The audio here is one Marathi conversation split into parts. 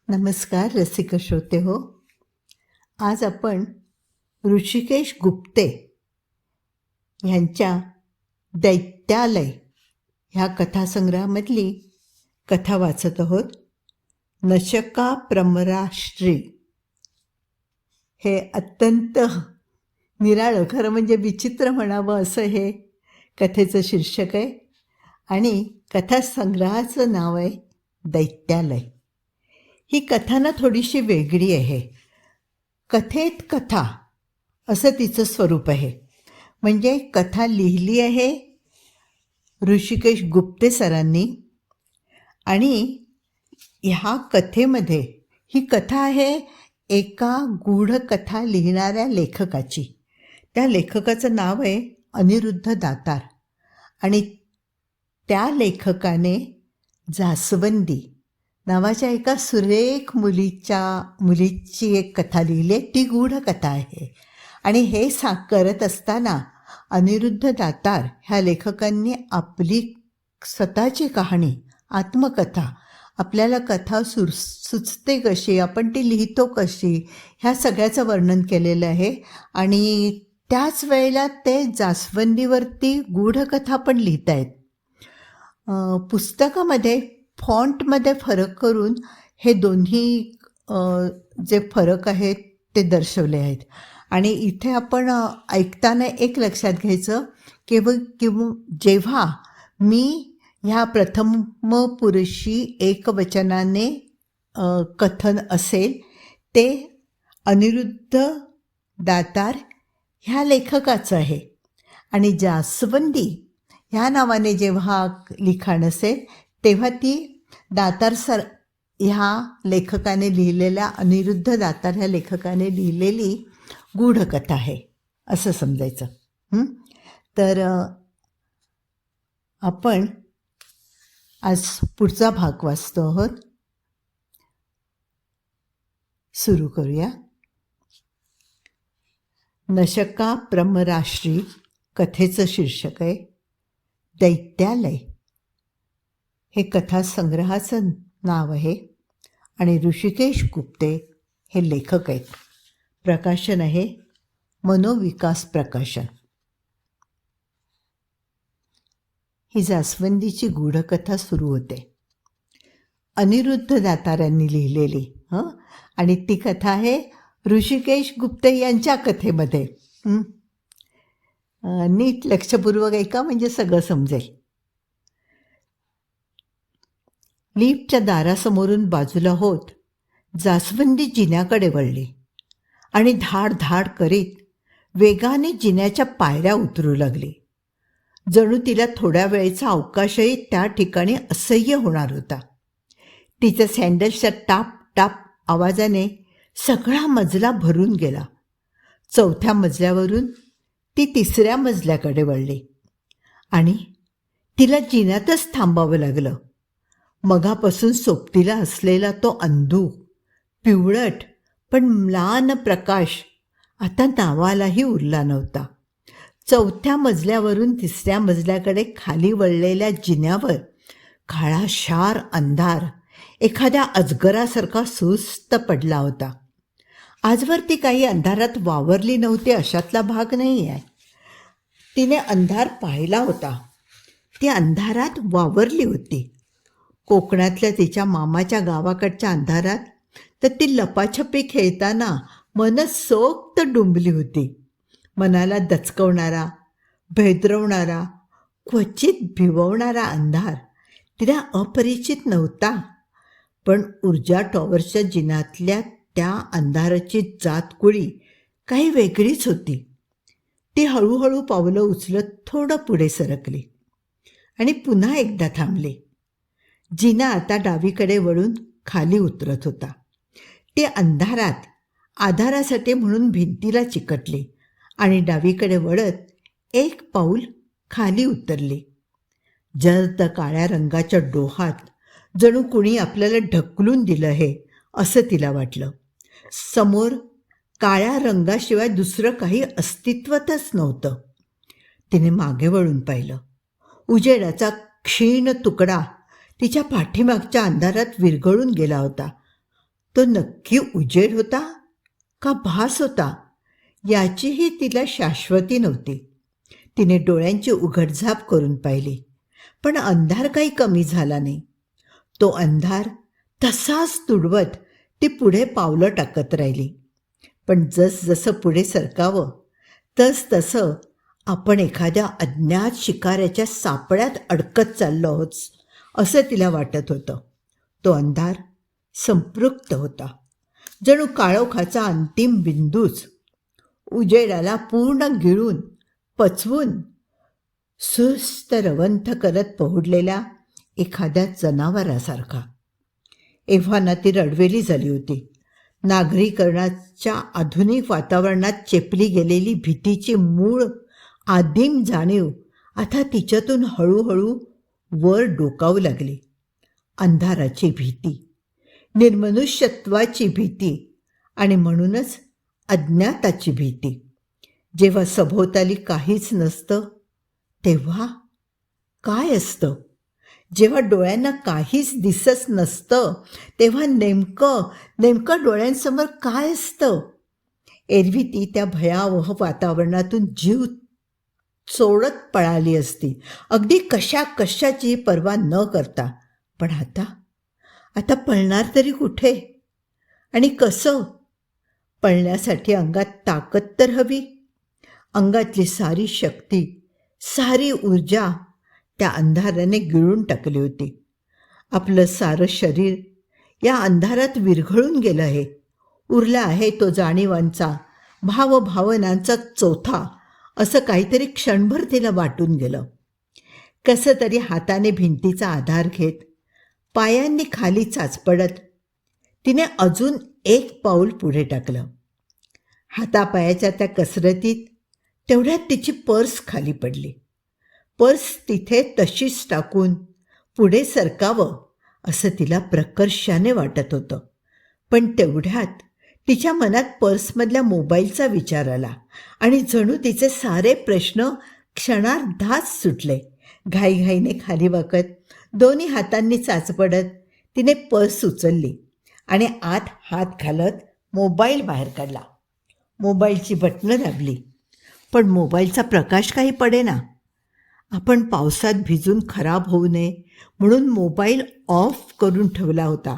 नमस्कार रसिक श्रोते हो. आज आपण ऋषिकेश गुप्ते यांच्या दैत्यालय ह्या कथासंग्रहामधली कथा वाचत आहोत. नशका प्रमराश्री हे अत्यंत निराळं, खरं म्हणजे विचित्र म्हणावं असं हे कथेचं शीर्षक आहे आणि कथासंग्रहाचं नाव आहे दैत्यालय. ही कथा ना थोडीशी वेगळी आहे. कथेत कथा असं तिचं स्वरूप आहे. म्हणजे कथा लिहिली आहे ऋषिकेश गुप्ते सरांनी आणि ह्या कथेमध्ये ही कथा आहे एका गूढ कथा लिहिणाऱ्या लेखकाची. त्या लेखकाचं नाव आहे अनिरुद्ध दातार आणि त्या लेखकाने जास्वंदी नावाच्या एका सुरेख मुलीची एक कथा लिहिली आहे. ती गूढ कथा आहे आणि हे करत असताना अनिरुद्ध दातार ह्या लेखकांनी आपली स्वतःची कहाणी, आत्मकथा, आपल्याला कथा सुचते कशी, आपण ती लिहितो कशी, ह्या सगळ्याचं वर्णन केलेलं आहे. आणि त्याच वेळेला ते जास्वंदीवरती गूढकथा पण लिहित आहेत. पुस्तकामध्ये फॉन्टमध्ये फरक करून हे दोन्ही जे फरक आहेत ते दर्शवले आहेत. आणि इथे आपण ऐकताना एक लक्षात घ्यायचं किंवा जेव्हा मी ह्या प्रथम पुरुषी एकवचनाने कथन असेल ते अनिरुद्ध दातार ह्या लेखकाचं आहे आणि जास्वंदी ह्या नावाने जेव्हा लिखाण असेल तेव्हा ती दातार सर ह्या लेखकाने लिहिलेल्या, अनिरुद्ध दातार ह्या लेखकाने लिहिलेली गूढकथा आहे असं समजायचं. तर आपण आज पुढचा भाग वाचतो आहोत. सुरू करूया. नशका प्रमराश्री कथेचं शीर्षक आहे दैत्यालय. हे कथासंग्रहाचं नाव आहे आणि ऋषिकेश गुप्ते हे लेखक आहेत. प्रकाशन आहे मनोविकास प्रकाशन. ही जास्वंदीची गूढकथा सुरू होते. अनिरुद्ध दातारांनी लिहिलेली आणि ती कथा आहे ऋषिकेश गुप्ते यांच्या कथेमध्ये. नीट लक्षपूर्वक ऐका म्हणजे सगळं समजेल. लिफ्टच्या दारासमोरून बाजूला होत जास्वंदी जिन्याकडे वळली आणि धाड धाड करीत वेगाने जिन्याच्या पायऱ्या उतरू लागली. जणू तिला थोड्या वेळेचा अवकाशही त्या ठिकाणी असह्य होणार होता. तिच्या सँडल्सच्या टाप टाप आवाजाने सगळा मजला भरून गेला. 4थ्या मजल्यावरून ती 3ऱ्या मजल्याकडे वळली आणि तिला जिन्यातच थांबावं लागलं. मगापासून सोबतीला असलेला तो अंधूक, पिवळट पण म्लान प्रकाश आता नावालाही उरला नव्हता. 4थ्या मजल्यावरून 3ऱ्या मजल्याकडे खाली वळलेल्या जिन्यावर काळाशार अंधार एखाद्या अजगरासारखा सुस्त पडला होता. आजवर ती काही अंधारात वावरली नव्हती अशातला भाग नाही आहे. तिने अंधार पाहिला होता, ती अंधारात वावरली होती. कोकणातल्या तिच्या मामाच्या गावाकडच्या अंधारात तर ती लपाछपी खेळताना मनसोक्त डुंबली होती. मनाला दचकवणारा, भेदरवणारा, क्वचित भिववणारा अंधार तिला अपरिचित नव्हता. पण ऊर्जा टॉवरच्या जिन्यातल्या त्या अंधाराची जातकुळी काही वेगळीच होती. ती हळूहळू पावलं उचलत थोडं पुढे सरकली आणि पुन्हा एकदा थांबली. जिना आता डावीकडे वळून खाली उतरत होता. ती अंधारात आधारासाठी म्हणून भिंतीला चिकटली आणि डावीकडे वळत एक पाऊल खाली उतरली. जर्द काळ्या रंगाच्या डोहात जणू कुणी आपल्याला ढकलून दिलं आहे असं तिला वाटलं. समोर काळ्या रंगाशिवाय दुसरं काही अस्तित्वच नव्हतं. तिने मागे वळून पाहिलं. उजेडाचा क्षीण तुकडा तिच्या पाठीमागच्या अंधारात विरघळून गेला होता. तो नक्की उजेड होता का भास होता याचीही तिला शाश्वती नव्हती. तिने डोळ्यांची उघडझाप करून पाहिली, पण अंधार काही कमी झाला नाही. तो अंधार तसाच तुडवत ती पुढे पावलं टाकत राहिली. पण जसजसं पुढे सरकावं तसं आपण एखाद्या अज्ञात शिकाऱ्याच्या सापळ्यात अडकत चाललो आहोत असं तिला वाटत होतं. तो अंधार संपृक्त होता, जणू काळोखाचा अंतिम बिंदूच. उजेडाला पूर्ण गिळून पचवून सुस्त रवंथ करत पहुडलेल्या एखाद्या जनावरासारखा. एव्हाना ती रडवेली झाली होती. नागरीकरणाच्या आधुनिक वातावरणात चेपली गेलेली भीतीची मूळ आदिम जाणीव आता तिच्यातून हळूहळू वर डोकावू लागली. अंधाराची भीती, निर्मनुष्यत्वाची भीती आणि म्हणूनच अज्ञाताची भीती. जेव्हा सभोवताली काहीच नसतं तेव्हा काय असतं? जेव्हा डोळ्यांना काहीच दिसत नसतं तेव्हा नेमकं डोळ्यांसमोर काय असतं? एरवी ती त्या भयावह वातावरणातून जीव चोळत पळाली असती, अगदी कशाची पर्वा न करता. पण आता पळणार तरी कुठे आणि कसं? पळण्यासाठी अंगात ताकद तर हवी. अंगातली सारी शक्ती, सारी ऊर्जा त्या अंधाराने गिळून टाकली होती. आपलं सारं शरीर या अंधारात विरघळून गेलं आहे. उरला आहे तो जाणीवांचा, भावभावनांचा चोथा, असं काहीतरी क्षणभर तिला वाटून गेलं. कसं तरी हाताने भिंतीचा आधार घेत, पायांनी खाली चाचपडत तिने अजून एक पाऊल पुढे टाकलं. हातापायाच्या त्या कसरतीत तेवढ्यात तिची पर्स खाली पडली. पर्स तिथे तशीच टाकून पुढे सरकावं असं तिला प्रकर्षाने वाटत होतं. पण तेवढ्यात तिच्या मनात पर्समधल्या मोबाईलचा विचार आला आणि जणू तिचे सारे प्रश्न क्षणार्धात सुटले. घाईघाईने खाली वाकत, दोन्ही हातांनी चाचपडत तिने पर्स उचलली आणि आत हात घालत मोबाईल बाहेर काढला. मोबाईलची बटणं दाबली, पण मोबाईलचा प्रकाश काही पडेना. आपण पावसात भिजून खराब होऊ नये म्हणून मोबाईल ऑफ करून ठेवला होता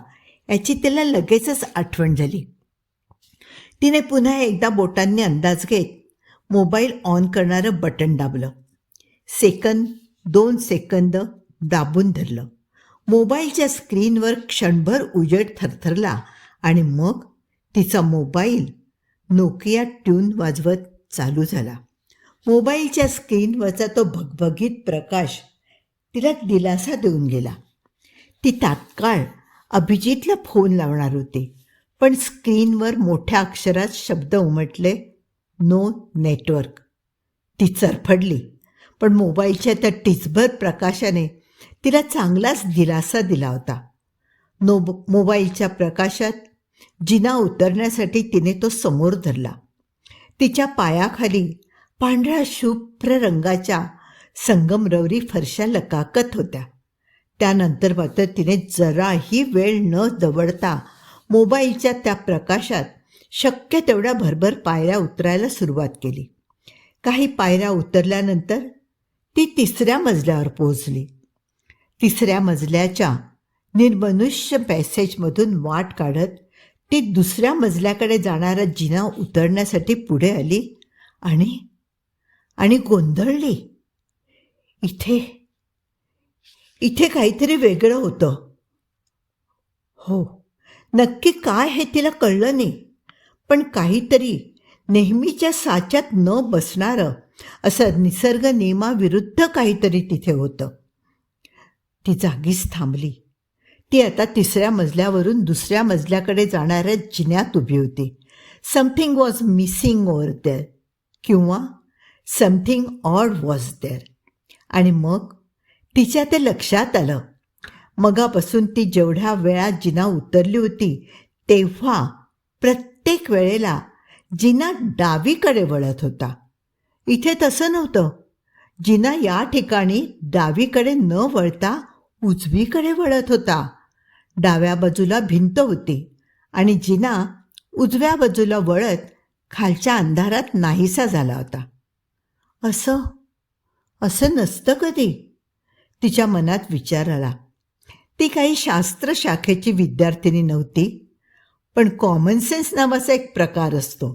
याची तिला लगेचच आठवण झाली. तिने पुन्हा एकदा बोटांनी अंदाज घेत मोबाईल ऑन करणारं बटन दाबलं. 2 सेकंद दाबून धरलं. मोबाईलच्या स्क्रीनवर क्षणभर उजेड थरथरला आणि मग तिचा मोबाईल नोकिया ट्यून वाजवत चालू झाला. मोबाईलच्या स्क्रीनवरचा तो भगभगीत प्रकाश तिला दिलासा देऊन गेला. ती तात्काळ अभिजितला फोन लावणार होती, पण स्क्रीनवर मोठ्या अक्षरात शब्द उमटले, नो नेटवर्क. ती चरफडली, पण मोबाईलच्या त्या टिचभर प्रकाशाने तिला चांगलाच दिलासा दिला होता. मोबाईलच्या प्रकाशात जिना उतरण्यासाठी तिने तो समोर धरला. तिच्या पायाखाली पांढऱ्या शुभ्र रंगाच्या संगमरवरी फरशा लकाकत होत्या. त्यानंतर मात्र तिने जराही वेळ न दवडता मोबाईलच्या त्या प्रकाशात शक्य तेवढ्या भरभर पायऱ्या उतरायला सुरुवात केली. काही पायऱ्या उतरल्यानंतर ती 3ऱ्या मजल्यावर पोहोचली. 3ऱ्या मजल्याच्या निर्मनुष्य पॅसेजमधून वाट काढत ती 2ऱ्या मजल्याकडे जाणारा जिना उतरण्यासाठी पुढे आली आणि गोंधळली. इथे काहीतरी वेगळं होतं. हो, नक्की काय हे तिला कळलं नाही, पण काहीतरी नेहमीच्या साच्यात न बसणारं असं निसर्ग नियमाविरुद्ध काहीतरी तिथे होतं. ती जागीच थांबली. ती आता 3ऱ्या मजल्यावरून 2ऱ्या मजल्याकडे जाणाऱ्या जिन्यात उभी होती. Something was missing over there, किंवा समथिंग ऑड वॉज देअर. आणि मग तिच्या ते लक्षात आलं. मगापासून ती जेवढ्या वेळा जिना उतरली होती तेव्हा प्रत्येक वेळेला जिना डावीकडे वळत होता. इथे तसं नव्हतं. जिना या ठिकाणी डावीकडे न वळता उजवीकडे वळत होता. डाव्या बाजूला भिंत होती आणि जिना उजव्या बाजूला वळत खालच्या अंधारात नाहीसा झाला होता. असं असं नसतं कधी, तिच्या मनात विचार आला. ती काही शास्त्र शाखेची विद्यार्थिनी नव्हती, पण कॉमन सेन्स नावाचा एक प्रकार असतो,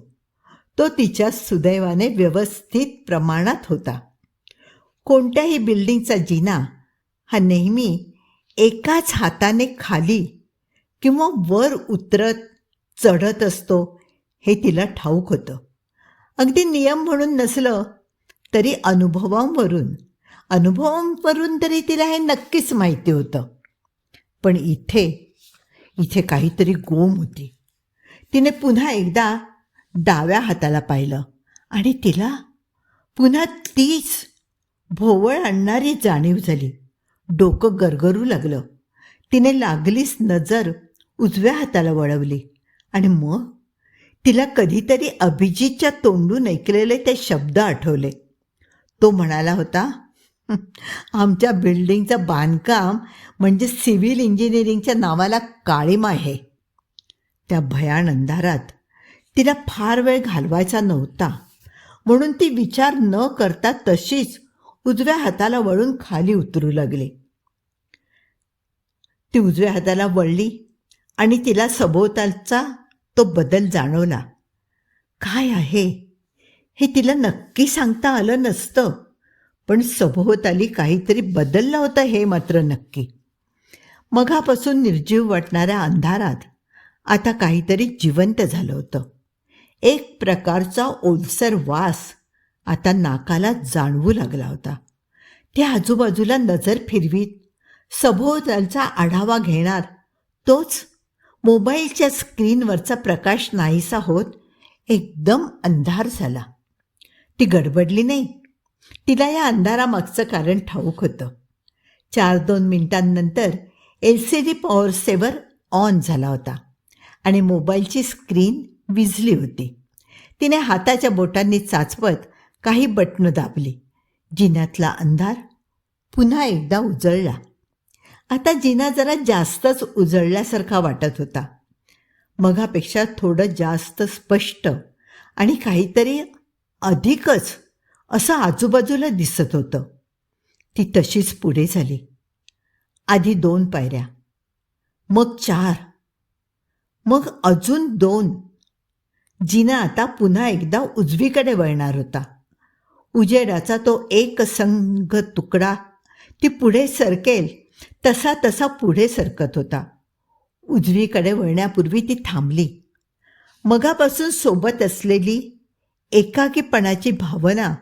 तो तिच्या सुदैवाने व्यवस्थित प्रमाणात होता. कोणत्याही बिल्डिंगचा जिना हा नेहमी एकाच हाताने खाली किंवा वर उतरत चढत असतो हे तिला ठाऊक होतं. अगदी नियम म्हणून नसलं तरी अनुभवांवरून तरी तिला हे नक्कीच माहिती होतं. पण इथे काहीतरी गोम होती. तिने पुन्हा एकदा डाव्या हाताला पाहिलं आणि तिला पुन्हा तीच भोवळ आणणारी जाणीव झाली. डोकं गरगरू लागलं. तिने लागलीच नजर उजव्या हाताला वळवली आणि मग तिला कधीतरी अभिजितच्या तोंडून ऐकलेले ते शब्द आठवले. तो म्हणाला होता, आमच्या बिल्डिंगचं बांधकाम म्हणजे सिव्हिल इंजिनिअरिंगच्या नावाला काळिमा आहे. त्या भयान अंधारात तिला फार वेळ घालवायचा नव्हता, म्हणून ती विचार न करता तशीच उजव्या हाताला वळून खाली उतरू लागली. ती उजव्या हाताला वळली आणि तिला सभोवतालचा तो बदल जाणवला. काय आहे हे तिला नक्की सांगता आलं नसतं, पण सभोवताली काहीतरी बदललं होतं हे मात्र नक्की. मघापासून निर्जीव वाटणाऱ्या अंधारात आता काहीतरी जिवंत झालं होतं. एक प्रकारचा ओलसर वास आता नाकाला जाणवू लागला होता. ते आजूबाजूला नजर फिरवीत सभोवतालचा आढावा घेणार तोच मोबाईलच्या स्क्रीनवरचा प्रकाश नाहीसा होत एकदम अंधार झाला. ती गडबडली नाही. तिला या अंधारामागचं कारण ठाऊक होतं. 4-2 मिनिटांनंतर LCD पॉवर सेवर ऑन झाला होता आणि मोबाईलची स्क्रीन विझली होती. तिने हाताच्या बोटांनी चाचपत काही बटणं दाबली. जिन्यातला अंधार पुन्हा एकदा उजळला. आता जिना जरा जास्तच उजळल्यासारखा वाटत होता. मघापेक्षा थोडं जास्त स्पष्ट आणि काहीतरी अधिकच असं आजूबाजूला दिसत होतं. ती तशीच पुढे झाली. आधी 2 पायऱ्या, मग 4, मग अजून 2. जिना आता पुन्हा एकदा उजवीकडे वळणार होता. उजेडाचा तो एकसंघ तुकडा ती पुढे सरकेल तसा तसा पुढे सरकत होता. उजवीकडे वळण्यापूर्वी ती थांबली. मगापासून सोबत असलेली एकाकीपणाची भावना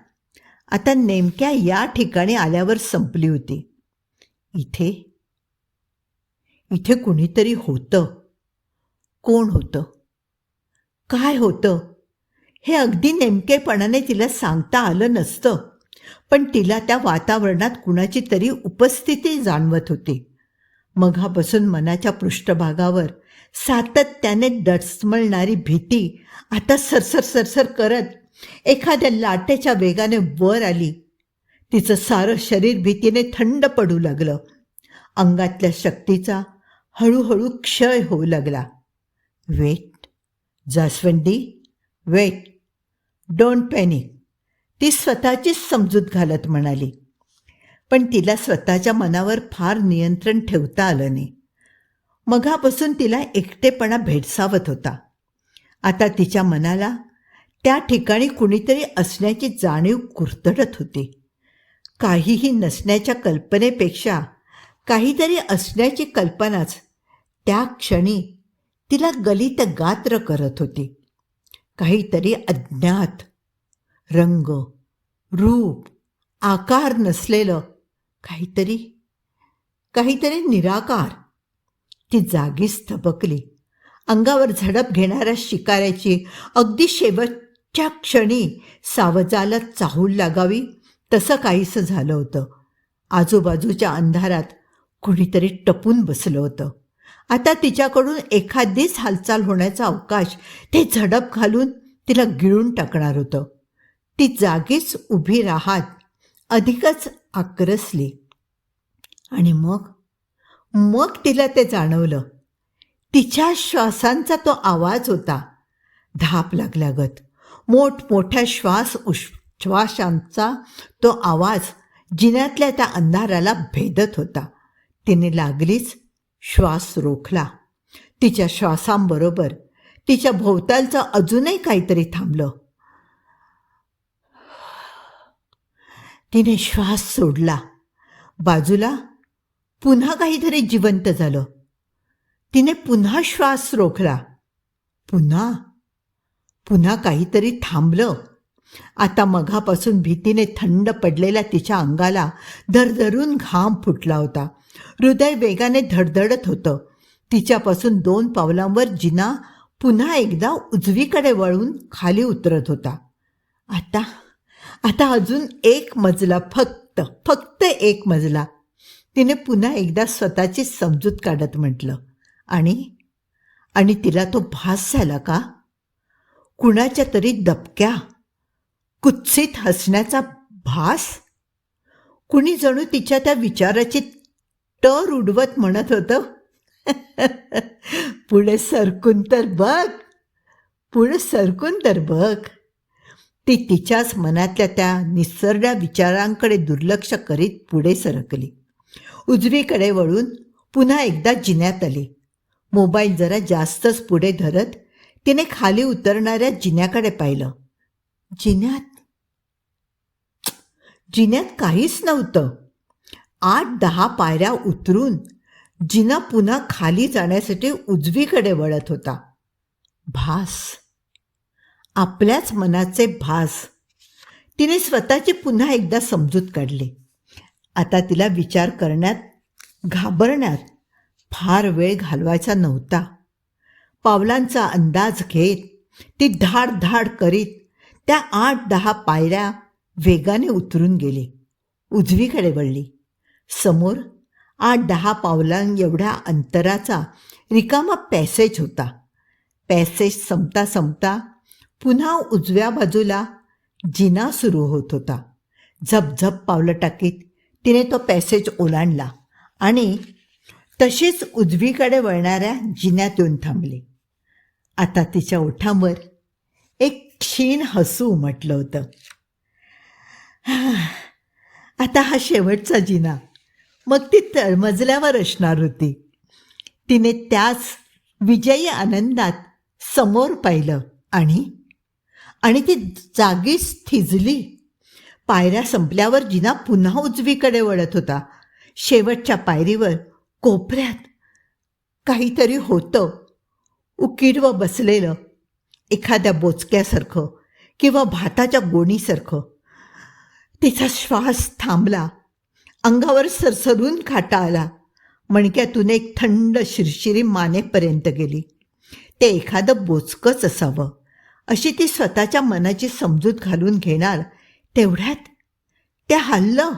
आता नेमक्या या ठिकाणी आल्यावर संपली होती. इथे कुणीतरी होतं. कोण होतं, काय होतं हे अगदी नेमकेपणाने तिला सांगता आलं नसतं, पण तिला त्या वातावरणात कुणाची तरी उपस्थिती जाणवत होती. मघापासून मनाच्या पृष्ठभागावर सातत्याने डचमळणारी भीती आता सरसर करत एखाद्या लाटेच्या वेगाने वर आली. तिचं सारं शरीर भीतीने थंड पडू लागलं. अंगातल्या शक्तीचा हळूहळू क्षय होऊ लागला. वेट जास्वंदी, वेट, डोंट पॅनिक, ती स्वतःचीच समजूत घालत म्हणाली. पण तिला स्वतःच्या मनावर फार नियंत्रण ठेवता आलं नाही. मघापासून तिला एकटेपणा भेडसावत होता. आता तिच्या मनाला त्या ठिकाणी कुणीतरी असण्याची जाणीव कुरतडत होती. काहीही नसण्याच्या कल्पनेपेक्षा काहीतरी असण्याची कल्पनाच त्या क्षणी तिला गलित गात्र करत होती. काहीतरी अज्ञात, रंग, रूप, आकार नसलेलं काहीतरी निराकार. ती जागीच थबकली. अंगावर झडप घेणाऱ्या शिकाऱ्याची अगदी शेवटच्या क्षणी सावजाला चाहूल लागावी तसं काहीसं झालं होतं. आजूबाजूच्या अंधारात कुणीतरी टपून बसलं होतं. आता तिच्याकडून एखादीच हालचाल होण्याचा अवकाश ते झडप घालून तिला गिळून टाकणार होतं. ती जागीच उभी राहत अधिकच आक्रसली आणि मग तिला ते जाणवलं. तिच्या श्वासांचा तो आवाज होता. धाप लागल्यागत मोठमोठ्या श्वासांचा तो आवाज जिन्यातल्या त्या अंधाराला भेदत होता. तिने लागलीच श्वास रोखला. तिच्या श्वासांबरोबर तिच्या भोवतालचं अजूनही काहीतरी थांबलं. तिने श्वास सोडला. बाजूला पुन्हा काहीतरी जिवंत झालं. तिने पुन्हा श्वास रोखला. पुन्हा पुन्हा काहीतरी थांबलं. आता मघापासून भीतीने थंड पडलेल्या तिच्या अंगाला धरधरून घाम फुटला होता. हृदय वेगाने धडधडत होतं. तिच्यापासून 2 पावलांवर जिना पुन्हा एकदा उजवीकडे वळून खाली उतरत होता. आता अजून 1 मजला, फक्त 1 मजला. तिने पुन्हा एकदा स्वतःची समजूत काढत म्हटलं. आणि तिला तो भास झाला का? कुणाच्या तरी दबक्या कुत्सित हसण्याचा भास? कुणी जणू तिच्या त्या विचाराची टर उडवत म्हणत होतं, पुढे सरकून तर बघ. ती तिच्याच मनातल्या त्या निसरड्या विचारांकडे दुर्लक्ष करीत पुढे सरकली. उजवीकडे वळून पुन्हा एकदा जिन्यात आली. मोबाईल जरा जास्तच पुढे धरत तिने खाली उतरणाऱ्या जिन्याकडे पाहिलं. जिन्यात काहीच नव्हतं. 8-10 पायऱ्या उतरून जिना पुन्हा खाली जाण्यासाठी उजवीकडे वळत होता. भास, आपल्याच मनाचे भास. तिने स्वतःची पुन्हा एकदा समजूत काढली. आता तिला विचार करण्यात, घाबरण्यात फार वेळ घालवायचा नव्हता. पावलांचा अंदाज घेत ती धाड करीत त्या 8-10 पायऱ्या वेगाने उतरून गेली. उजवीकडे वळली. समोर 8-10 पावलां एवढ्या अंतराचा रिकामा पॅसेज होता. पॅसेज संपता पुन्हा उजव्या बाजूला जिना सुरू होत होता. झपझप पावलं टाकीत तिने तो पॅसेज ओलांडला आणि तशीच उजवीकडे वळणाऱ्या जिन्यात येऊन थांबली. आता तिच्या ओठांवर एक क्षीण हसू उमटलं होतं. आता हा शेवटचा जिना, मग ती तळमजल्यावर असणार होती. तिने त्याच विजयी आनंदात समोर पाहिलं आणि ती जागीच थिजली. पायऱ्या संपल्यावर जिना पुन्हा उजवीकडे वळत होता. शेवटच्या पायरीवर कोपऱ्यात काहीतरी होतं, उकिडवं बसलेलं, एखाद्या बोचक्यासारखं किंवा भाताच्या गोणीसारखं. तिचा श्वास थांबला. अंगावर सरसरून काटा आला. मणक्यातून एक थंड शिरशिरी मानेपर्यंत गेली. ते एखादं बोचकंच असावं अशी ती स्वतःच्या मनाची समजूत घालून घेणार तेवढ्यात ते हललं.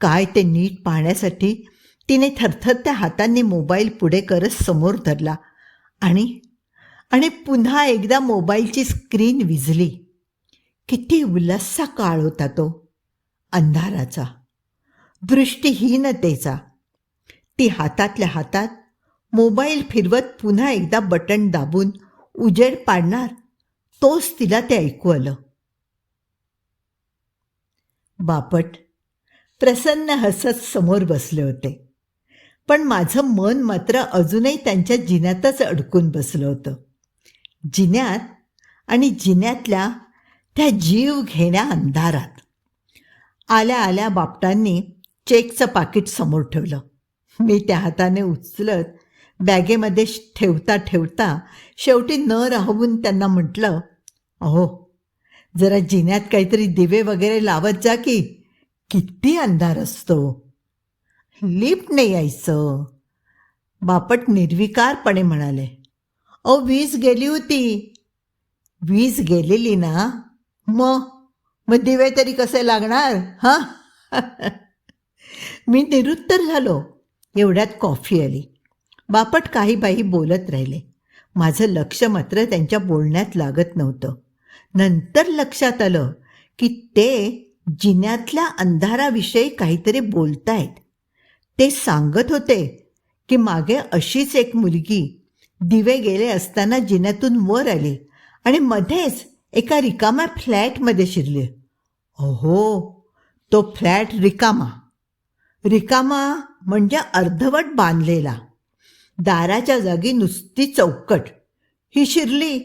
काय ते नीट पाहण्यासाठी तिने थरथरत्या हातांनी मोबाईल पुढे करत समोर धरला आणि पुन्हा एकदा मोबाईलची स्क्रीन विझली. किती उल्हासा काळ होता तो, अंधाराचा, दृष्टीहीनतेचा. ती हातातल्या हातात मोबाईल फिरवत पुन्हा एकदा बटन दाबून उजेड पाडणार तोच तिला ते ऐकू आलं. बापट प्रसन्न हसत समोर बसले होते, पण माझं मन मात्र अजूनही त्यांच्या जिन्यातच अडकून बसलं होतं. जिन्यात आणि जिन्यातल्या त्या जीव घेण्या अंधारात. आल्या बापटांनी चेकचं पाकिट समोर ठेवलं. मी त्या हाताने उचलत बॅगेमध्ये ठेवता शेवटी न राहवून त्यांना म्हटलं, अहो जरा जिन्यात काहीतरी दिवे वगैरे लावत जा की, किती अंधार असतो. लिफ्टने यायचं. बापट निर्विकारपणे म्हणाले, अहो वीज गेली होती. वीज गेलेली ना, मग दिवे तरी कसे लागणार हां. मी निरुत्तर झालो. एवढ्यात कॉफी आली. बापट काही बाई बोलत राहिले. माझं लक्ष मात्र त्यांच्या बोलण्यात लागत नव्हतं. नंतर लक्षात आलं की ते जिन्यातल्या अंधाराविषयी काहीतरी बोलतायत. ते सांगत होते की मागे अशीच एक मुलगी दिवे गेले असताना जिन्यातून वर आली आणि मध्येच एका रिकाम्या फ्लॅटमध्ये शिरली. अहो, तो फ्लॅट रिकामा रिकामा म्हणजे अर्धवट बांधलेला. दाराच्या जागी नुसती चौकट. ही शिरली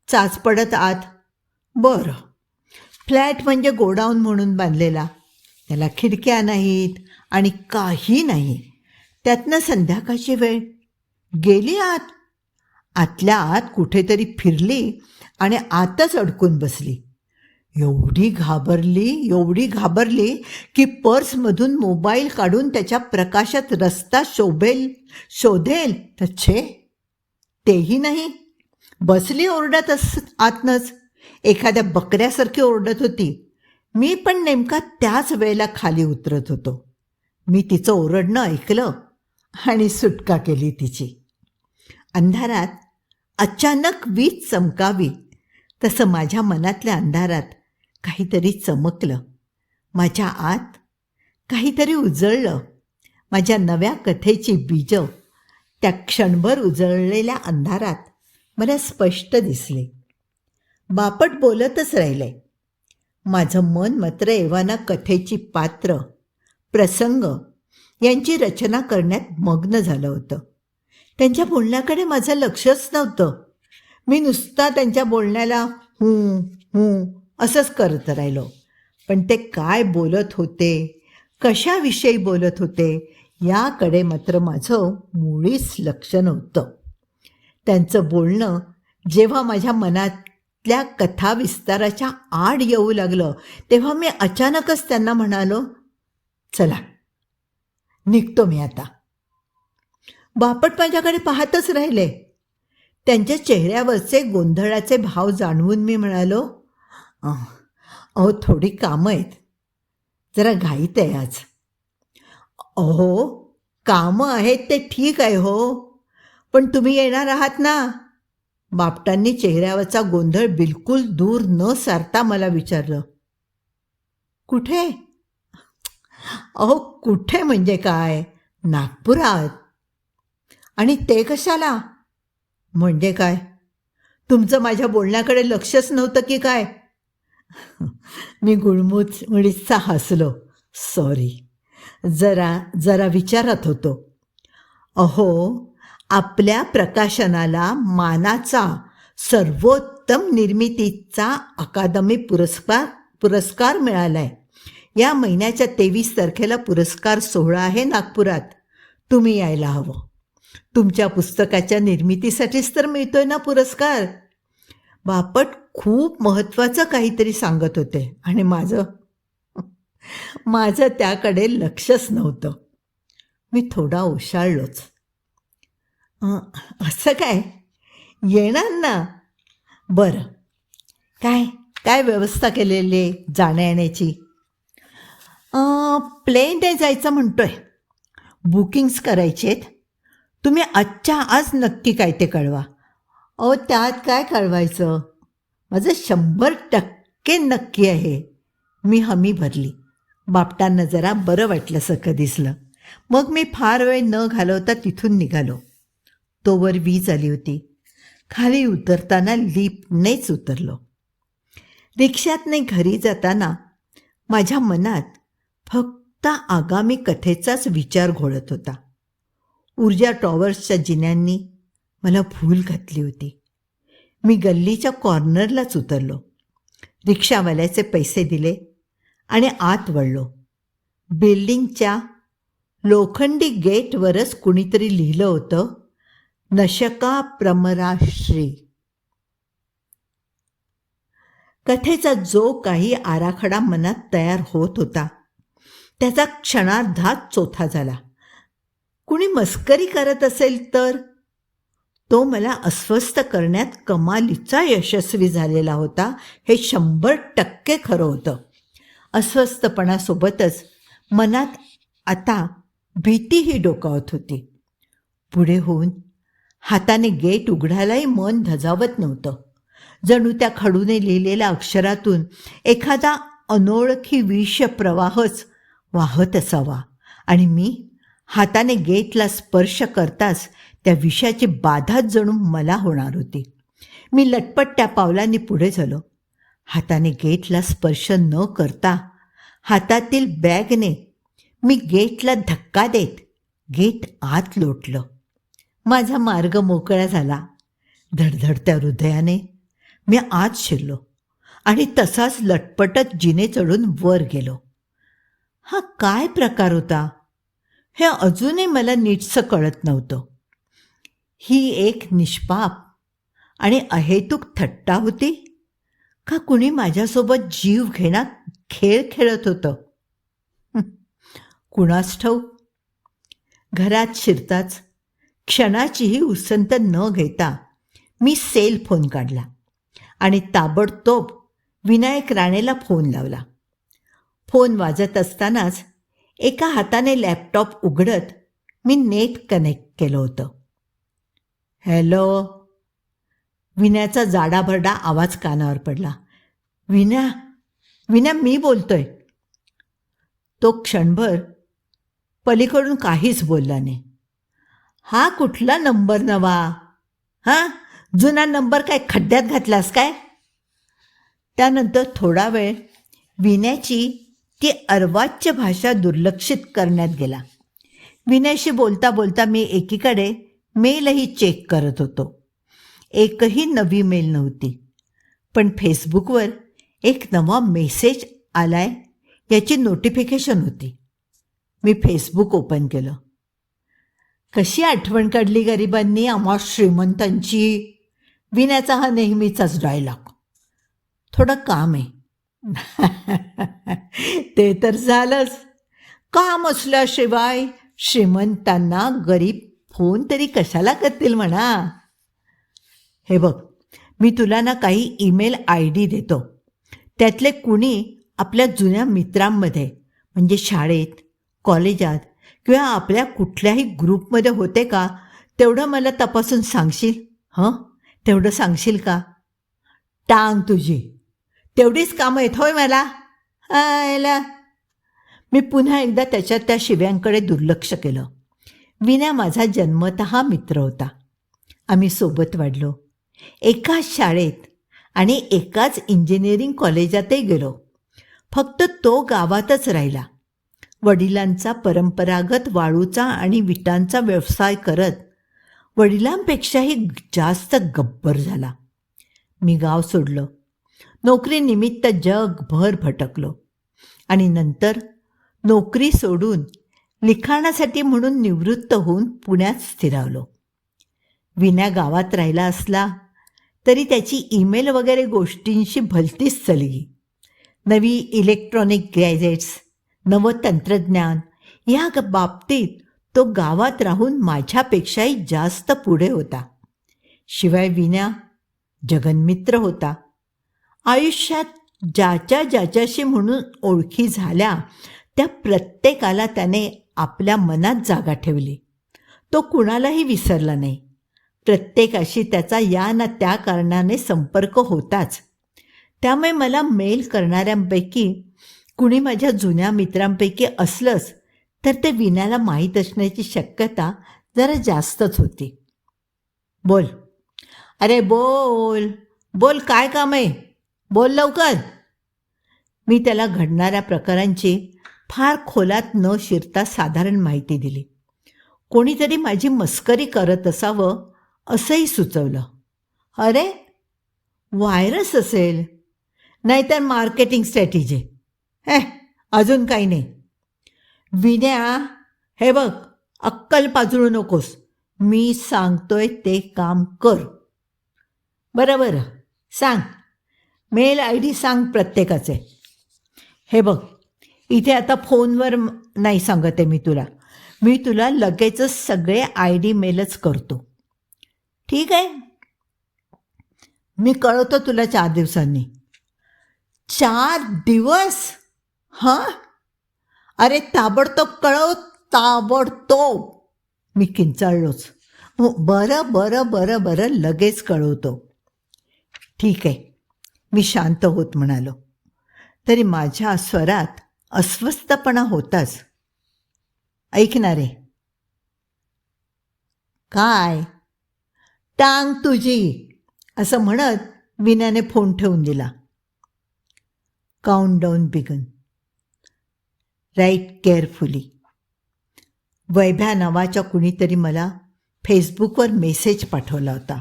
चाच पडत आत. बरं, फ्लॅट म्हणजे गोडाऊन म्हणून बांधलेला. त्याला खिडक्या नाहीत आणि काही नाही. त्यातनं संध्याकाळची वेळ. गेली आत. आतल्या आत कुठेतरी फिरली आणि आतच अडकून बसली. एवढी घाबरली की पर्समधून मोबाईल काढून त्याच्या प्रकाशात रस्ता शोधेल तर छे, तेही नाही. बसली ओरडत आतनंच. एखाद्या बकऱ्यासारखी ओरडत होती. मी पण नेमका त्याच वेळेला खाली उतरत होतो. मी तिचं ओरडणं ऐकलं आणि सुटका केली तिची. अंधारात अचानक वीज चमकावी तसं माझ्या मनातल्या अंधारात काहीतरी चमकलं. माझ्या आत काहीतरी उजळलं. माझ्या नव्या कथेची बीजं त्या क्षणभर उजळलेल्या अंधारात मला स्पष्ट दिसले. बापट बोलतच राहिले. माझं मन मात्र एव्हाना कथेची पात्र, प्रसंग यांची रचना करण्यात मग्न झालं होतं. त्यांच्या बोलण्याकडे माझं लक्षच नव्हतं. मी नुसता त्यांच्या बोलण्याला असंच करत राहिलो. पण ते काय बोलत होते, कशाविषयी बोलत होते याकडे मात्र माझं मुळीच लक्ष नव्हतं. त्यांचं बोलणं जेव्हा माझ्या मनातल्या कथा विस्ताराच्या आड येऊ लागलं तेव्हा मी अचानकच त्यांना म्हणालो, चला निघतो मी आता. बापट माझ्याकडे पाहतच राहिले. त्यांच्या चेहऱ्यावरचे गोंधळाचे भाव जाणवून मी म्हणालो, अहो थोडी कामं आहेत, जरा घाईत आहे आज. अहो कामं आहेत ते ठीक आहे हो, पण तुम्ही येणार आहात ना? बापटांनी चेहऱ्यावरचा गोंधळ बिलकुल दूर न सारता मला विचारलं. कुठे? अहो कुठे म्हणजे काय, नागपुरात. आणि ते कशाला? म्हणजे काय, तुमचं माझ्या बोलण्याकडे लक्षच नव्हतं की काय? मी गुळमुळीचा हसलो. सॉरी, जरा विचारत होतो. अहो, आपल्या प्रकाशनाला मानाचा सर्वोत्तम निर्मितीचा अकादमी पुरस्कार मिळालाय. या महिन्याच्या 23 तारखेला पुरस्कार सोहळा आहे नागपुरात. तुम्ही यायला हवं. तुमच्या पुस्तकाच्या निर्मितीसाठीच तर मिळतोय ना पुरस्कार. बापट खूप महत्त्वाचं काहीतरी सांगत होते आणि माझं त्याकडे लक्षच नव्हतं. मी थोडा ओशाळलोच. असं काय, येणार ना? बरं, काय व्यवस्था केलेली आहे जाण्या येण्याची? प्लेनने जायचं म्हणतोय. बुकिंग्स करायचे आहेत. तुम्ही आजच्या आज नक्की काय ते कळवा. अहो त्यात काय कळवायचं, माझं 100% नक्की आहे. मी हमी भरली. बापटांना जरा बरं वाटल्यासारखं दिसलं. मग मी फार वेळ न घालवता तिथून निघालो. तोवर वीज आली होती. खाली उतरताना लिफ्टनेच उतरलो. रिक्षातने घरी जाताना माझ्या मनात फक्त आगामी कथेचाच विचार घोळत होता. ऊर्जा टॉवर्सच्या जिन्यांनी मला भूल घातली होती. मी गल्लीच्या कॉर्नरलाच उतरलो. रिक्षावाल्याचे पैसे दिले आणि आत वळलो. बिल्डिंगच्या लोखंडी गेटवरच कुणीतरी लिहिलं होतं, नशका प्रमराश्री. कथेचा जो काही आराखडा मनात तयार होत होता त्याचा क्षणार्धात चोथा झाला. कुणी मस्करी करत असेल तर तो मला अस्वस्थ करण्यात कमालीचा यशस्वी झालेला होता, हे 100% खरं होतं. अस्वस्थपणासोबतच मनात आता भीतीही डोकावत होती. पुढे होऊन हाताने गेट उघडायलाही मन धजावत नव्हतं. जणू त्या खडूने लिहिलेल्या अक्षरातून एखादा अनोळखी विष प्रवाहच वाहत असावा आणि मी हाताने गेटला स्पर्श करताच त्या विषयाची बाधाच जणू मला होणार होती. मी लटपट त्या पावलांनी पुढे झालो. हाताने गेटला स्पर्श न करता हातातील बॅगने मी गेटला धक्का देत गेट आत लोटलं. माझा मार्ग मोकळा झाला. धडधडत्या हृदयाने मी आत शिरलो आणि तसाच लटपटत जिने चढून वर गेलो. हा काय प्रकार होता हे अजूनही मला नीटसं कळत नव्हतं. ही एक निष्पाप आणि अहेतुक थट्टा होती का कुणी माझ्यासोबत जीव घेणा खेळ खेळत होतं? कुणास ठाऊक. घरात शिरताच क्षणाचीही उसंत न घेता मी सेल फोन काढला आणि ताबडतोब विनायक राणेला फोन लावला. फोन वाजत असतानाच एका हाताने लॅपटॉप उघडत मी नेट कनेक्ट केलं होतं. हॅलो. विन्याचा जाडाभरडा आवाज कानावर पडला. विन्या विन्या मी बोलतोय. तो क्षणभर पलीकडून काहीच बोलला नाही. हा कुठला नंबर नवा? हां, जुना नंबर काय खड्ड्यात घातलास काय? त्यानंतर थोडा वेळ विन्याची ती अर्वाच्य भाषा दुर्लक्षित करण्यात गेला. विनयशी बोलता बोलता मी एकीकडे मेलही चेक करत होतो. एकही नवी मेल नव्हती, पण फेसबुकवर एक नवा मेसेज आलाय याची नोटिफिकेशन होती. मी फेसबुक ओपन केलं. कशी आठवण काढली गरिबांनी आम्हा श्रीमंतांची. विन्याचा हा नेहमीचाच डायलॉग. थोडं काम आहे. ते तर झालंच. काम असल्याशिवाय श्रीमंतांना गरीब फोन तरी कशाला करतील म्हणा. हे बघ, मी तुला ना काही ईमेल ID देतो. त्यातले कुणी आपल्या जुन्या मित्रांमध्ये म्हणजे शाळेत, कॉलेजात किंवा आपल्या कुठल्याही ग्रुपमध्ये होते का तेवढं मला तपासून सांगशील? हं, तेवढं सांगशील का? टांग तुझी. तेवढीच कामं येत होय मला. आयला. मी पुन्हा एकदा त्याच्या त्या शिव्यांकडे दुर्लक्ष केलं. विन्या माझा जन्मतः मित्र होता. आम्ही सोबत वाढलो. एकाच शाळेत आणि एकाच इंजिनिअरिंग कॉलेजातही गेलो. फक्त तो गावातच राहिला. वडिलांचा परंपरागत वाळूचा आणि विटांचा व्यवसाय करत वडिलांपेक्षाही जास्त गब्बर झाला. मी गाव सोडलं. नोकरीनिमित्त जगभर भटकलो आणि नंतर नोकरी सोडून लिखाणासाठी म्हणून निवृत्त होऊन पुण्यात स्थिरावलो. विन्या गावात राहिला असला तरी त्याची ईमेल वगैरे गोष्टींशी भलतीच सलगी. नवी इलेक्ट्रॉनिक गॅजेट्स, नवं तंत्रज्ञान या बाबतीत तो गावात राहून माझ्यापेक्षाही जास्त पुढे होता. शिवाय विन्या जगन्मित्र होता. आयुष्यात ज्याच्याशी म्हणून ओळखी झाल्या त्या प्रत्येकाला त्याने आपल्या मनात जागा ठेवली. तो कुणालाही विसरला नाही. प्रत्येकाशी त्याचा या ना त्या कारणाने संपर्क होताच. त्यामुळे मला मेल करणाऱ्यांपैकी कुणी माझ्या जुन्या मित्रांपैकी असलंच तर ते विन्याला माहीत असण्याची शक्यता जरा जास्तच होती. बोल. अरे बोल बोल, काय काम आहे? बोल लवकर. मी त्याला घडणाऱ्या प्रकारांची फार खोलात न शिरता साधारण माहिती दिली. कोणीतरी माझी मस्करी करत असावं असंही सुचवलं. अरे, व्हायरस असेल, नाहीतर मार्केटिंग स्ट्रॅटेजी. अजून काही नाही. विन्या, हे बघ, अक्कल पाजळू नकोस. मी सांगतोय ते काम कर. बरं बरं, सांग. मेल ID सांग प्रत्येकाचे. हे बघ, इथे आता फोनवर नाही सांगते मी तुला लगेचच सगळे ID मेलच करतो. ठीक आहे? मी कळवतो तुला 4 दिवसांनी. 4 दिवस? हां? अरे ताबडतोब कळव, ताबडतोब. मी किंचाळलोच. बरं बरं बरं बरं, लगेच कळवतो. ठीक आहे, मी शांत होत म्हणालो. तरी माझ्या स्वरात अस्वस्थपणा होताच. ऐकणारे, काय? टांग तुझी, असं म्हणत विनाने फोन ठेवून दिला. Countdown began. Write carefully. Vaibhya नावाच्या कुणीतरी मला फेसबुकवर मेसेज पाठवला होता.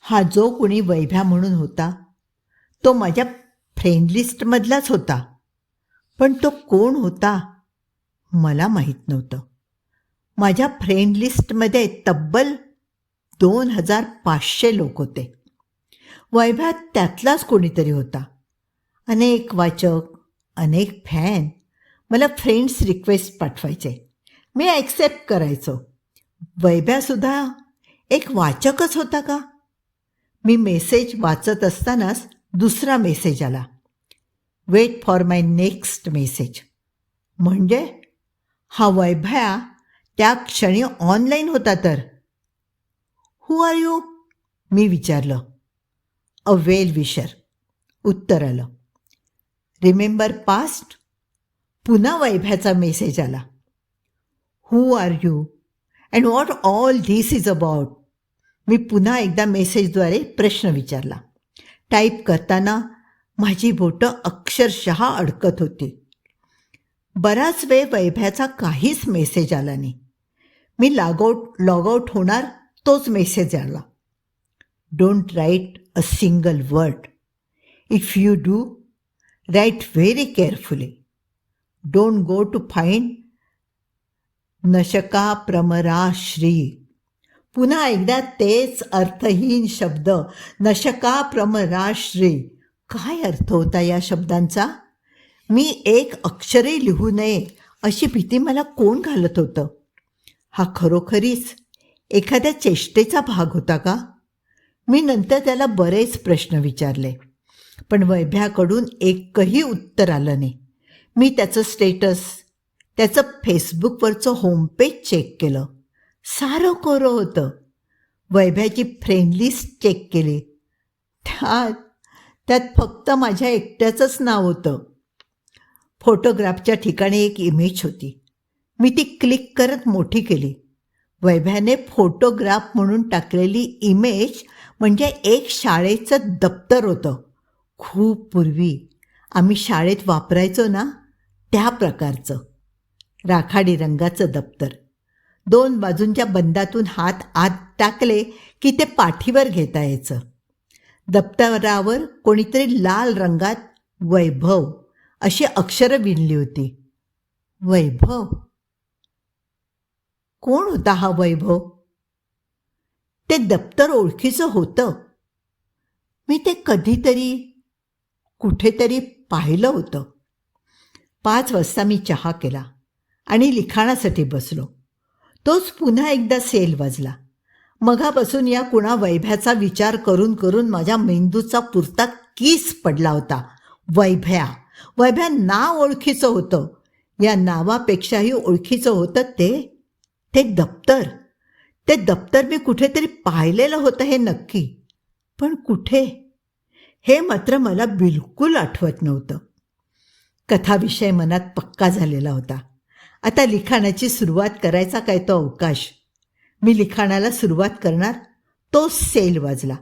हा जो कुणी वैभ्या म्हणून होता तो माझ्या फ्रेंड लिस्टमधलाच होता, पण तो कोण होता मला माहीत नव्हतं. माझ्या फ्रेंड लिस्टमध्ये तब्बल 2500 लोक होते. वैभ्या त्यातलाच कोणीतरी होता. अनेक वाचक, अनेक फॅन मला फ्रेंड्स रिक्वेस्ट पाठवायचे. मी ॲक्सेप्ट करायचो. वैभ्यासुद्धा एक वाचकच होता का? मी मेसेज वाचत असतानाच दुसरा मेसेज आला. Wait for my next message. म्हणजे हा वैभ्या त्या क्षणी ऑनलाईन होता तर. हू आर यू? मी विचारलं. अ वेल विशर, उत्तर आलं. Remember past? पुन्हा वैभ्याचा मेसेज आला. Who are you and what all this is about? मी पुन्हा एकदा मेसेजद्वारे प्रश्न विचारला. टाईप करताना माझी बोटं अक्षरशः अडकत होती. बराच वेळ वैभ्याचा काहीच मेसेज आला नाही. मी लॉगआउट होणार तोच मेसेज आला. Don't write a single word. If you do, write very carefully. Don't go to find नशका प्रमरा श्री. पुन्हा एकदा तेच अर्थहीन शब्द, नशका प्रमरा श्री. काय अर्थ होता या शब्दांचा? मी एक अक्षरही लिहू नये अशी भीती मला कोण घालत होतं? हा खरोखरीच एखाद्या चेष्टेचा भाग होता का? मी नंतर त्याला बरेच प्रश्न विचारले, पण वैभ्याकडून एकही उत्तर आलं नाही. मी त्याचं स्टेटस, त्याचं फेसबुकवरचं होमपेज चेक केलं. सारं कोरं होतं. वैभ्याची फ्रेंड लिस्ट चेक केली. त्यात फक्त माझ्या एकट्याचंच नाव होतं. फोटोग्राफच्या ठिकाणी एक इमेज होती. मी ती क्लिक करत मोठी केली. वैभ्याने फोटोग्राफ म्हणून टाकलेली इमेज म्हणजे एक शाळेचं दप्तर होतं. खूप पूर्वी आम्ही शाळेत वापरायचो ना, त्या प्रकारचं राखाडी रंगाचं दप्तर. 2 बाजूंच्या बंदातून हात आत टाकले की ते पाठीवर घेता यायचं. दप्तरावर कोणीतरी लाल रंगात वैभव अशी अक्षरं विणली होती. वैभव? कोण होता हा वैभव? ते दप्तर ओळखीचं होतं. मी ते कधीतरी कुठेतरी पाहिलं होतं. 5 वाजता मी चहा केला आणि लिखाणासाठी बसलो. तोच पुन्हा एकदा सेल वाजला. मघापासून या कुणा वैभ्याचा विचार करून करून माझ्या मेंदूचा पुरता कीस पडला होता. वैभ्या. वैभ्या नाव ओळखीचं होतं. या नावापेक्षाही ओळखीचं होतं ते दप्तर. ते दप्तर मी कुठेतरी पाहिलेलं होतं हे नक्की, पण कुठे हे मात्र मला बिलकुल आठवत नव्हतं. कथाविषय मनात पक्का झालेला होता. आता लिखाणाची सुरुवात करायचा काय तो अवकाश. मी लिखाणाला सुरुवात करणार तोच सेल वाजला.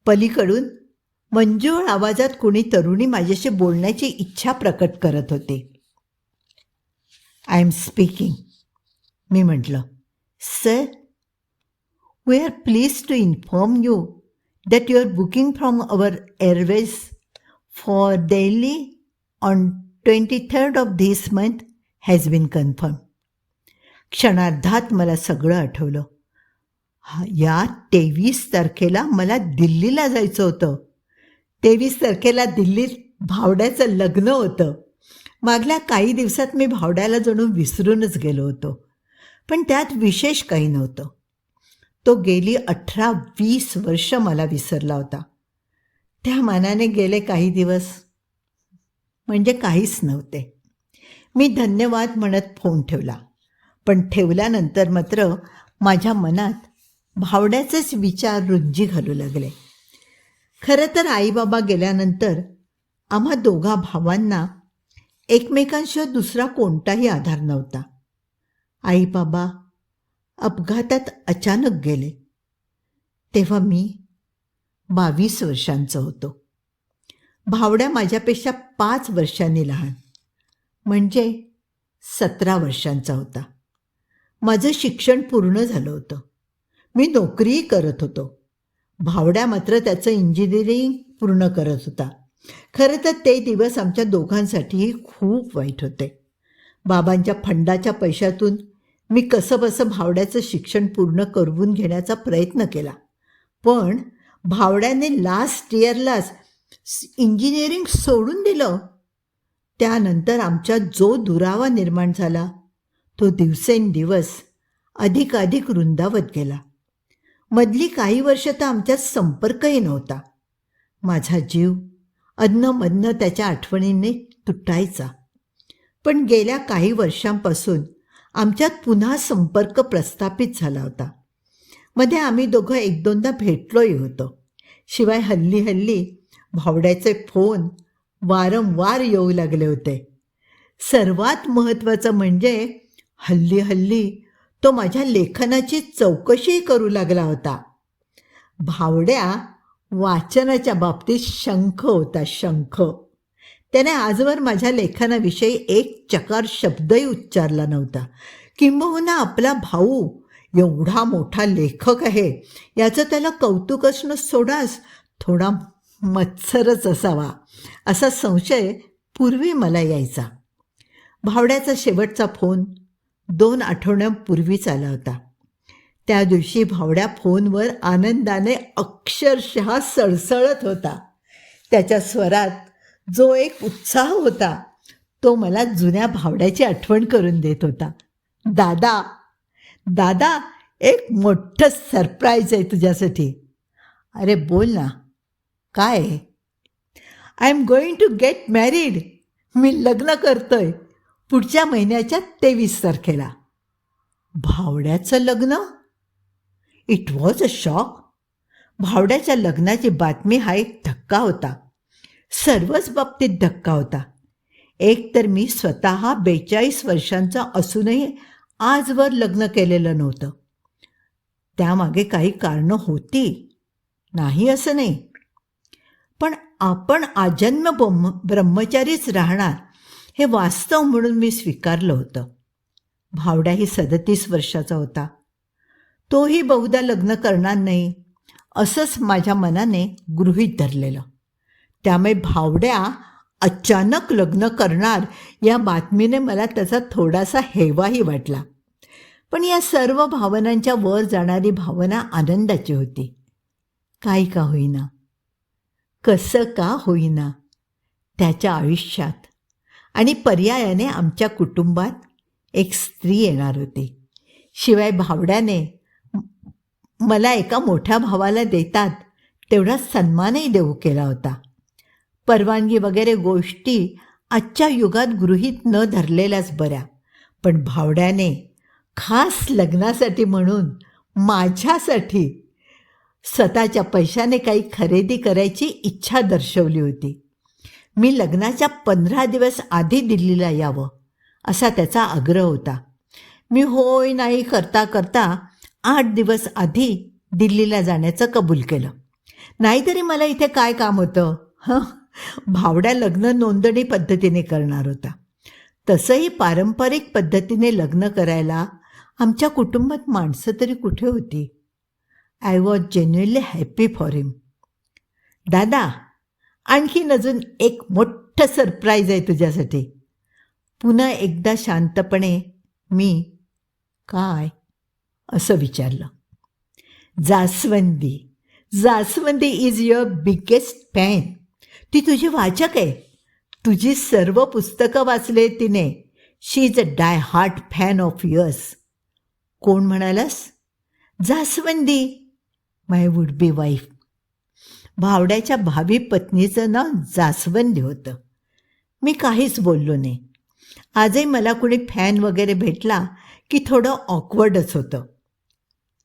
पलीकडून मंजूळ आवाजात कुणी तरुणी माझ्याशी बोलण्याची इच्छा प्रकट करत होते. I am speaking. मी म्हटलं, sir, we are please to inform you that your booking from our airways for Delhi on 23rd of this month has been confirm. क्षणार्धात मला सगळं आठवलं. या 23 तारखेला मला दिल्लीला जायचं होतं. 23 तारखेला दिल्लीत भावड्याचं लग्न होतं. मागल्या काही दिवसात मी भावड्याला जणू विसरूनच गेलो होतो, पण त्यात विशेष काही नव्हतं. तो गेली 18-20 वर्ष मला विसरला होता. त्या मानाने गेले काही दिवस म्हणजे काहीच नव्हते. मी धन्यवाद म्हणत फोन ठेवला, पण ठेवल्यानंतर मात्र माझ्या मनात भावड्याचेच विचार रुंजी घालू लागले. खरं तर आईबाबा गेल्यानंतर आम्हा दोघा भावांना एकमेकांशिवाय दुसरा कोणताही आधार नव्हता. आईबाबा अपघातात अचानक गेले. तेव्हा मी 22 वर्षांचा होतो. भावड्या माझ्यापेक्षा 5 वर्षांनी लहान, म्हणजे 17 वर्षांचा होता. माझं शिक्षण पूर्ण झालं होतं. मी नोकरीही करत होतो. भावड्या मात्र त्याचं इंजिनिअरिंग पूर्ण करत होता. खरं तर ते दिवस आमच्या दोघांसाठीही खूप वाईट होते. बाबांच्या फंडाच्या पैशातून मी कसंबसं भावड्याचं शिक्षण पूर्ण करवून घेण्याचा प्रयत्न केला. पण भावड्याने लास्ट इयरलाच इंजिनिअरिंग सोडून दिलं. त्यानंतर आमच्यात जो दुरावा निर्माण झाला तो दिवसेंदिवस अधिकाधिक रुंदावत गेला. मधली काही वर्ष तर आमच्यात संपर्कही नव्हता. माझा जीव अधनं-मधनं त्याच्या आठवणीने तुटायचा. पण गेल्या काही वर्षांपासून आमच्यात पुन्हा संपर्क प्रस्थापित झाला होता. मध्ये आम्ही दोघं 1-2दा भेटलोही होतो. शिवाय हल्ली भावड्याचे फोन वारंवार येऊ लागले होते. सर्वात महत्त्वाचं म्हणजे हल्ली तो माझ्या लेखनाची चौकशी करू लागला होता. भावड्या वाचनाच्या बाबतीत शंख होता, शंख. त्याने आजवर माझ्या लेखनाविषयी एक चकार शब्दही उच्चारला नव्हता. किंबहुना आपला भाऊ एवढा मोठा लेखक आहे याचं त्याला कौतुक असणं सोडाच, थोडा मत्सरच असावा असा संशय पूर्वी मला यायचा. भावड्याचा शेवटचा फोन 2 आठवड्यांपूर्वीच आला होता. त्या दिवशी भावड्या फोनवर आनंदाने अक्षरशः सळसळत होता. त्याच्या स्वरात जो एक उत्साह होता तो मला जुन्या भावड्याची आठवण करून देत होता. दादा, एक मोठं सरप्राईज आहे तुझ्यासाठी. अरे बोल ना, काय आहे? I am going to get married. मी लग्न करतोय पुढच्या महिन्याच्या 23 तारखेला. भावड्याचं लग्न? It was a shock. भावड्याच्या लग्नाची बातमी हा एक धक्का होता. सर्वच बाबतीत धक्का होता. एक तर मी स्वतः 42 वर्षांचा असूनही आजवर लग्न केलेलं नव्हतं. त्यामागे काही कारणं होती, नाही असं नाही. पण आपण आजन्म ब्रह्मचारीच राहणार हे वास्तव म्हणून मी स्वीकारलं होतं. भावड्याही 37 वर्षाचा होता. तोही बहुधा लग्न करणार नाही असंच माझ्या मनाने गृहीत धरलेलं. त्यामुळे भावड्या अचानक लग्न करणार या बातमीने मला त्याचा थोडासा हेवाही वाटला. पण या सर्व भावनांच्या वर जाणारी भावना आनंदाची होती. काही का होईना, कसं का होईना, त्याच्या आयुष्यात आणि पर्यायाने आमच्या कुटुंबात एक स्त्री येणार होती. शिवाय भावड्याने मला एका मोठ्या भावाला देतात तेवढा सन्मानही देऊ केला होता. परवानगी वगैरे गोष्टी आजच्या युगात गृहीत न धरलेल्याच बऱ्या. पण भावड्याने खास लग्नासाठी म्हणून माझ्यासाठी स्वतःच्या पैशाने काही खरेदी करायची इच्छा दर्शवली होती. मी लग्नाच्या 15 दिवस आधी दिल्लीला यावं असा त्याचा आग्रह होता. मी होय नाही करता 8 दिवस आधी दिल्लीला जाण्याचं कबूल केलं. नाहीतरी मला इथे काय काम होतं. भावड्या लग्न नोंदणी पद्धतीने करणार होता. तसंही पारंपरिक पद्धतीने लग्न करायला आमच्या कुटुंबात माणसं तरी कुठे होती. I was genuinely happy for him. दादा, आणखीन अजून एक मोठं सरप्राईज आहे तुझ्यासाठी. पुन्हा एकदा शांतपणे मी काय असं विचारलं. Jaswandi is your biggest fan. ती तुझी वाचक आहे. तुझी सर्व पुस्तकं वाचले तिने. She is a die hard fan of yours. कोण म्हणालास? जास्वंदी, माय वुड बी वाईफ. भावड्याच्या भावी पत्नीचं नाव जास्वंदी होतं. मी काहीच बोललो नाही. आजही मला कुणी फॅन वगैरे भेटला की थोडं ऑकवर्डच होतं.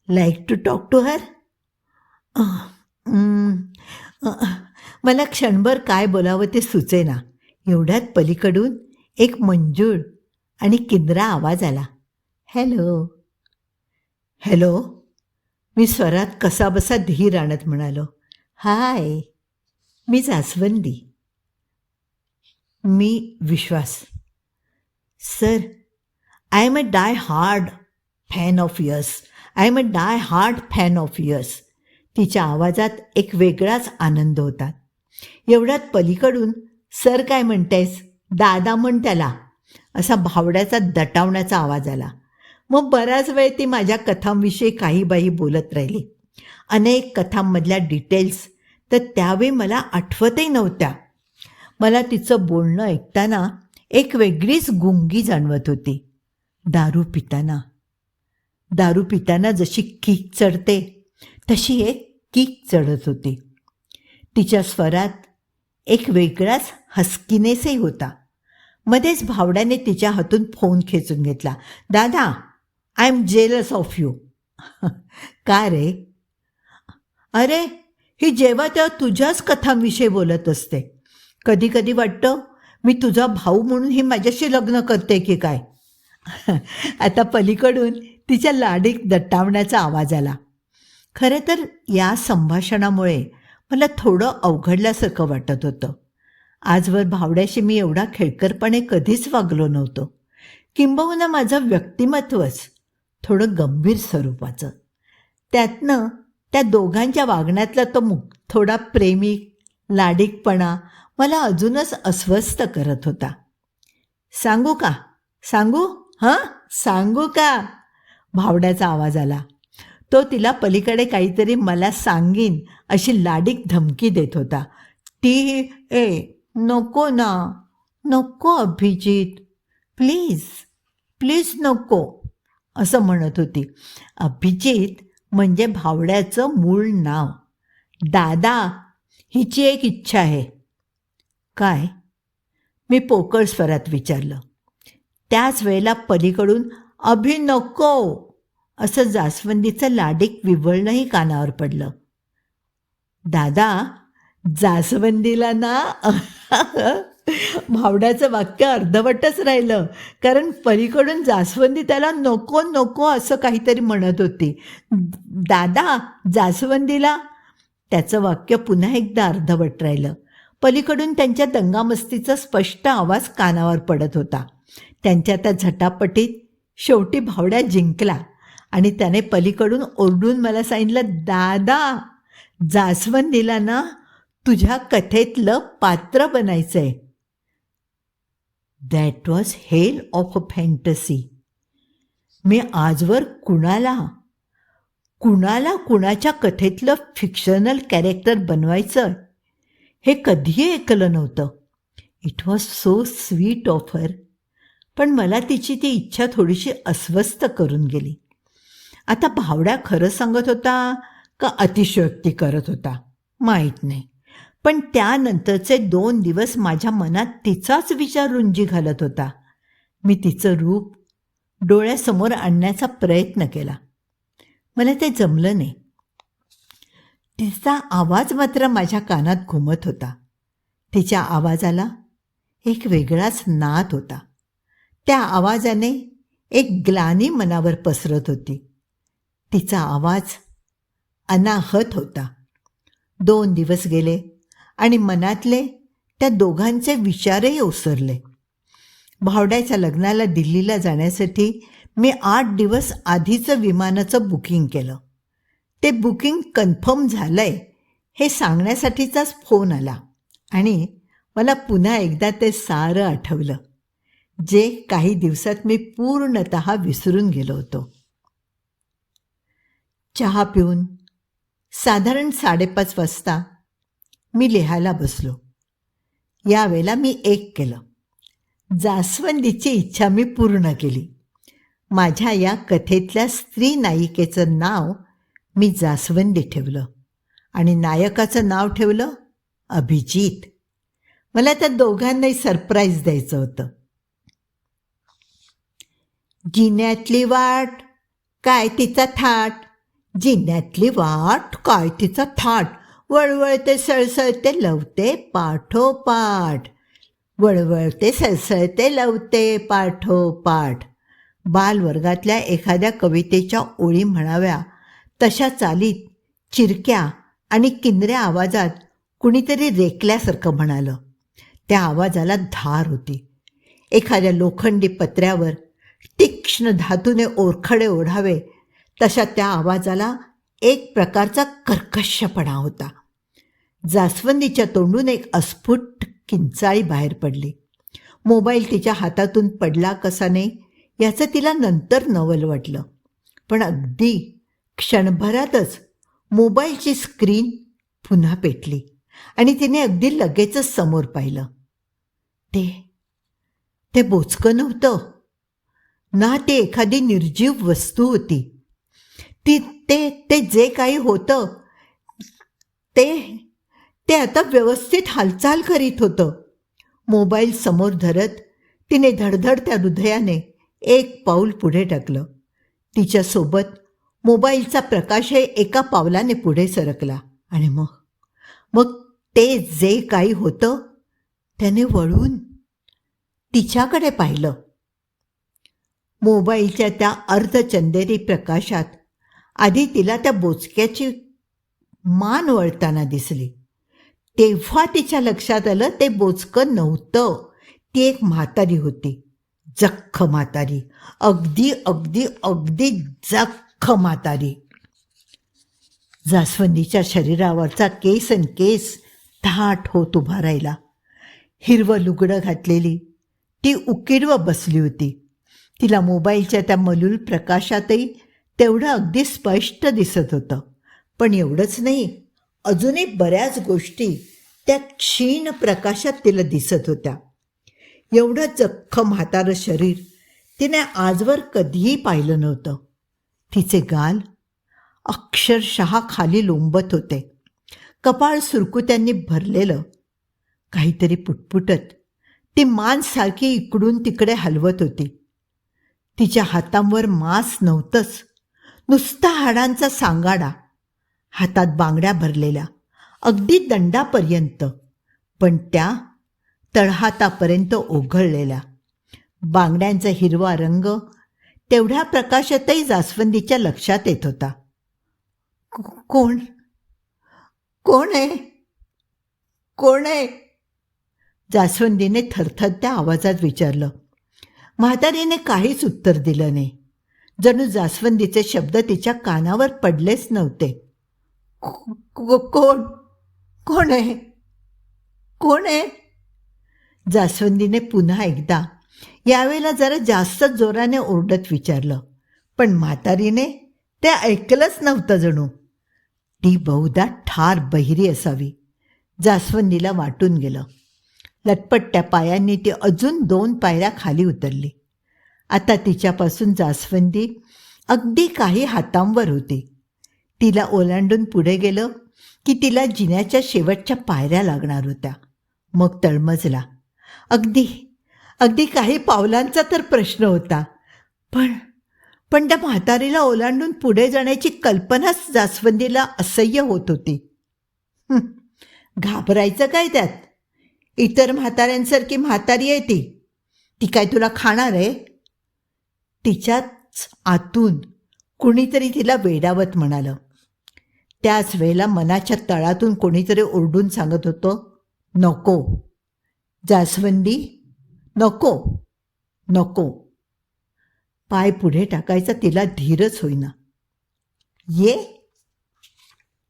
Like to talk to her? मला क्षणभर काय बोलावं ते सुचेना. एवढ्यात पलीकडून एक मंजूळ आणि किंद्रा आवाज आला. हॅलो. हॅलो. मी स्वरात कसाबसा धीर आणत म्हणालो, हाय, मी जास्वंदी. मी Vishwas. Sir, I am a die hard fan of yours. I am a die hard fan of yours. तिच्या आवाजात एक वेगळाच आनंद होता. एवढ्यात पलीकडून, सर काय म्हणतेस, दादा म्हण त्याला, असा भावड्याचा दटावण्याचा आवाज आला. मग बराच वेळ ती माझ्या कथांविषयी काही बाही बोलत राहिली. अनेक कथांमधल्या डिटेल्स तर त्यावेळी मला आठवतही नव्हत्या. मला तिचं बोलणं ऐकताना एक वेगळीच गुंगी जाणवत होती. दारू पिताना जशी किक चढते तशी एक किक चढत होती. तिच्या स्वरात एक वेगळाच हस्कीनेसही होता. मध्येच भावड्याने तिच्या हातून फोन खेचून घेतला. दादा, I am jealous of you. का रे? अरे, ही जेव्हा तेव्हा तुझ्याच कथांविषयी बोलत असते. कधी कधी वाटतं मी तुझा भाऊ म्हणून ही माझ्याशी लग्न करते की काय. आता पलीकडून तिच्या लाडीत दटावण्याचा आवाज आला. खरं तर या संभाषणामुळे मला थोडं अवघडल्यासारखं वाटत होतं. आजवर भावड्याशी मी एवढा खेळकरपणे कधीच वागलो नव्हतो. किंबहुना माझं व्यक्तिमत्वच थोडं गंभीर स्वरूपाचं. त्यातनं त्या दोघांच्या वागण्यातला तो थोडा प्रेमिक लाडिकपणा मला अजूनच अस्वस्थ करत होता. सांगू का? सांगू का? भावड्याचा आवाज आला. तो तिला पलीकडे काहीतरी मला सांगीन अशी लाडीक धमकी देत होता. नको ना, नको अभिजित, प्लीज नको, असं म्हणत होती. अभिजित म्हणजे भावड्याचं मूळ नाव. दादा, हिची एक इच्छा आहे. काय? मी पोकळ स्वरात विचारलं. त्याच वेळेला पलीकडून नको असं जास्वंदीचं लाडीक विव्हळणंही कानावर पडलं. दादा, जास्वंदीला ना भावड्याचं वाक्य अर्धवटच राहिलं, कारण पलीकडून जास्वंदी त्याला नको असं काहीतरी म्हणत होती. दादा, जास्वंदीला. त्याचं वाक्य पुन्हा एकदा अर्धवट राहिलं. पलीकडून त्यांच्या दंगामस्तीचा स्पष्ट आवाज कानावर पडत होता. त्यांच्या त्या झटापटीत शेवटी भावड्या जिंकला आणि त्याने पलीकडून ओरडून मला सांगितलं, दादा, जास्वंदीला ना तुझ्या कथेतलं पात्र बनायचंय. That was hell of a fantasy. मी आजवर कुणाच्या कथेतलं फिक्शनल कॅरेक्टर बनवायचं हे कधीही ऐकलं नव्हतं. It was so sweet of her. पण मला तिची ती इच्छा थोडीशी अस्वस्थ करून गेली. आता भावड्या खरं सांगत होता का अतिशयोक्ती करत होता माहीत नाही. पण त्यानंतरचे 2 दिवस माझ्या मनात तिचाच विचार रुंजी घालत होता. मी तिचं रूप डोळ्यासमोर आणण्याचा प्रयत्न केला. मला ते जमलं नाही. तिचा आवाज मात्र माझ्या कानात घुमत होता. तिच्या आवाजाला एक वेगळाच नाद होता. त्या आवाजाने एक ग्लानी मनावर पसरत होती. तिचा आवाज अनाहत होता. 2 दिवस गेले आणि मनातले त्या दोघांचे विचारही ओसरले. भावड्याच्या लग्नाला दिल्लीला जाण्यासाठी मी 8 दिवस आधीचं विमानाचं बुकिंग केलं. ते बुकिंग कन्फर्म झालंय हे सांगण्यासाठीचाच फोन आला आणि मला पुन्हा एकदा ते सारं आठवलं, जे काही दिवसात मी पूर्णतः विसरून गेलो होतो. चहा पिऊन साधारण 5:30 वाजता मी लिहायला बसलो. यावेळेला मी एक केलं. जास्वंदीची इच्छा मी पूर्ण केली. माझ्या या कथेतल्या स्त्री नायिकेचं नाव मी जास्वंदी ठेवलं आणि नायकाचं नाव ठेवलं अभिजित. मला त्या दोघांनाही सरप्राईज द्यायचं होतं. जिन्यातली वाट काय तिचा थाट, जिन्यातली वाट काय तिचा थाट, वळवळते सळसळते लवते पाठोपाठ, वळवळते सळसळते लवते पाठोपाठ. बालवर्गातल्या एखाद्या कवितेच्या ओळी म्हणाव्या तशा चालीत चिरक्या आणि किनऱ्या आवाजात कुणीतरी रेकल्यासारखं म्हणालं. त्या आवाजाला धार होती. एखाद्या लोखंडी पत्र्यावर तीक्ष्ण धातूने ओरखडे ओढावे तशा त्या आवाजाला एक प्रकारचा कर्कशपणा होता. जास्वंदीच्या तोंडून एक अस्फुट किंचाळी बाहेर पडली. मोबाईल तिच्या हातातून पडला कसा नाही याचं तिला नंतर नवल वाटलं. पण अगदी क्षणभरातच मोबाईलची स्क्रीन पुन्हा पेटली आणि तिने अगदी लगेचच समोर पाहिलं. ते बोचकं नव्हतं ना, ती एखादी निर्जीव वस्तू होती. ते जे काही होतं ते आता व्यवस्थित हालचाल करीत होतं. मोबाईल समोर धरत तिने धडधडत्या हृदयाने एक पाऊल पुढे टाकलं. तिच्यासोबत मोबाईलचा प्रकाशही एका पावलाने पुढे सरकला आणि मग ते जे काही होतं त्याने वळून तिच्याकडे पाहिलं. मोबाईलच्या त्या अर्धचंदेरी प्रकाशात आधी तिला त्या बोचक्याची मान वळताना दिसली. तेव्हा तिच्या लक्षात आलं ते बोचकं नव्हतं, ती एक म्हातारी होती. जख्ख म्हातारी, अगदी अगदी अगदी जख्ख म्हातारी. जास्वंदीच्या शरीरावरचा केस न केस थाट होत उभा राहिला. हिरवं लुगडं घातलेली ती उकिरवं बसली होती. तिला मोबाईलच्या त्या मलूल प्रकाशातही तेवढं अगदी स्पष्ट दिसत होतं. पण एवढंच नाही, अजूनही बऱ्याच गोष्टी त्या क्षीण प्रकाशात तिला दिसत होत्या. एवढं जख्ख म्हातारं शरीर तिने आजवर कधीही पाहिलं नव्हतं. तिचे गाल अक्षरशः खाली लोंबत होते. कपाळ सुरकुत्यांनी भरलेलं. काहीतरी पुटपुटत ती मान सारखी इकडून तिकडे हलवत होती. तिच्या हातांवर मांस नव्हतंच, नुसता हाडांचा सांगाडा. हातात बांगड्या भरलेल्या अगदी दंडापर्यंत, पण त्या तळहातापर्यंत ओघळलेल्या. बांगड्यांचा हिरवा रंग तेवढ्या प्रकाशातही जास्वंदीच्या लक्षात येत होता. कोण आहे? कोण आहे? जास्वंदीने थरथरत्या आवाजात विचारलं. म्हातारीने काहीच उत्तर दिलं नाही. जणू जास्वंदीचे शब्द तिच्या कानावर पडलेच नव्हते. कोण आहे? कोण आहे? जास्वंदीने पुन्हा एकदा, यावेळेला जरा जास्त जोराने ओरडत विचारलं. पण म्हातारीने ते ऐकलंच नव्हतं जणू. ती बहुधा ठार बहिरी असावी. जास्वंदीला वाटून गेलं. लटपटत्या पायांनी ती अजून 2 पायऱ्या खाली उतरली. आता तिच्यापासून जास्वंदी अगदी काही हातांवर होती. तिला ओलांडून पुढे गेलं की तिला जिन्याच्या शेवटच्या पायऱ्या लागणार होत्या. मग तळमजला. अगदी काही पावलांचा तर प्रश्न होता. पण त्या म्हातारीला ओलांडून पुढे जाण्याची कल्पनाच जास्वंदीला असह्य होत होती. घाबरायचं काय त्यात? इतर म्हाताऱ्यांसारखी म्हातारी आहे ती. ती काय तुला खाणार आहे? तिच्याच आतून कुणीतरी तिला वेडावत म्हणालं. त्याच वेळेला मनाच्या तळातून कोणीतरी ओरडून सांगत होतं, नको जास्वंदी, नको नको. पाय पुढे टाकायचा तिला धीरच होईना.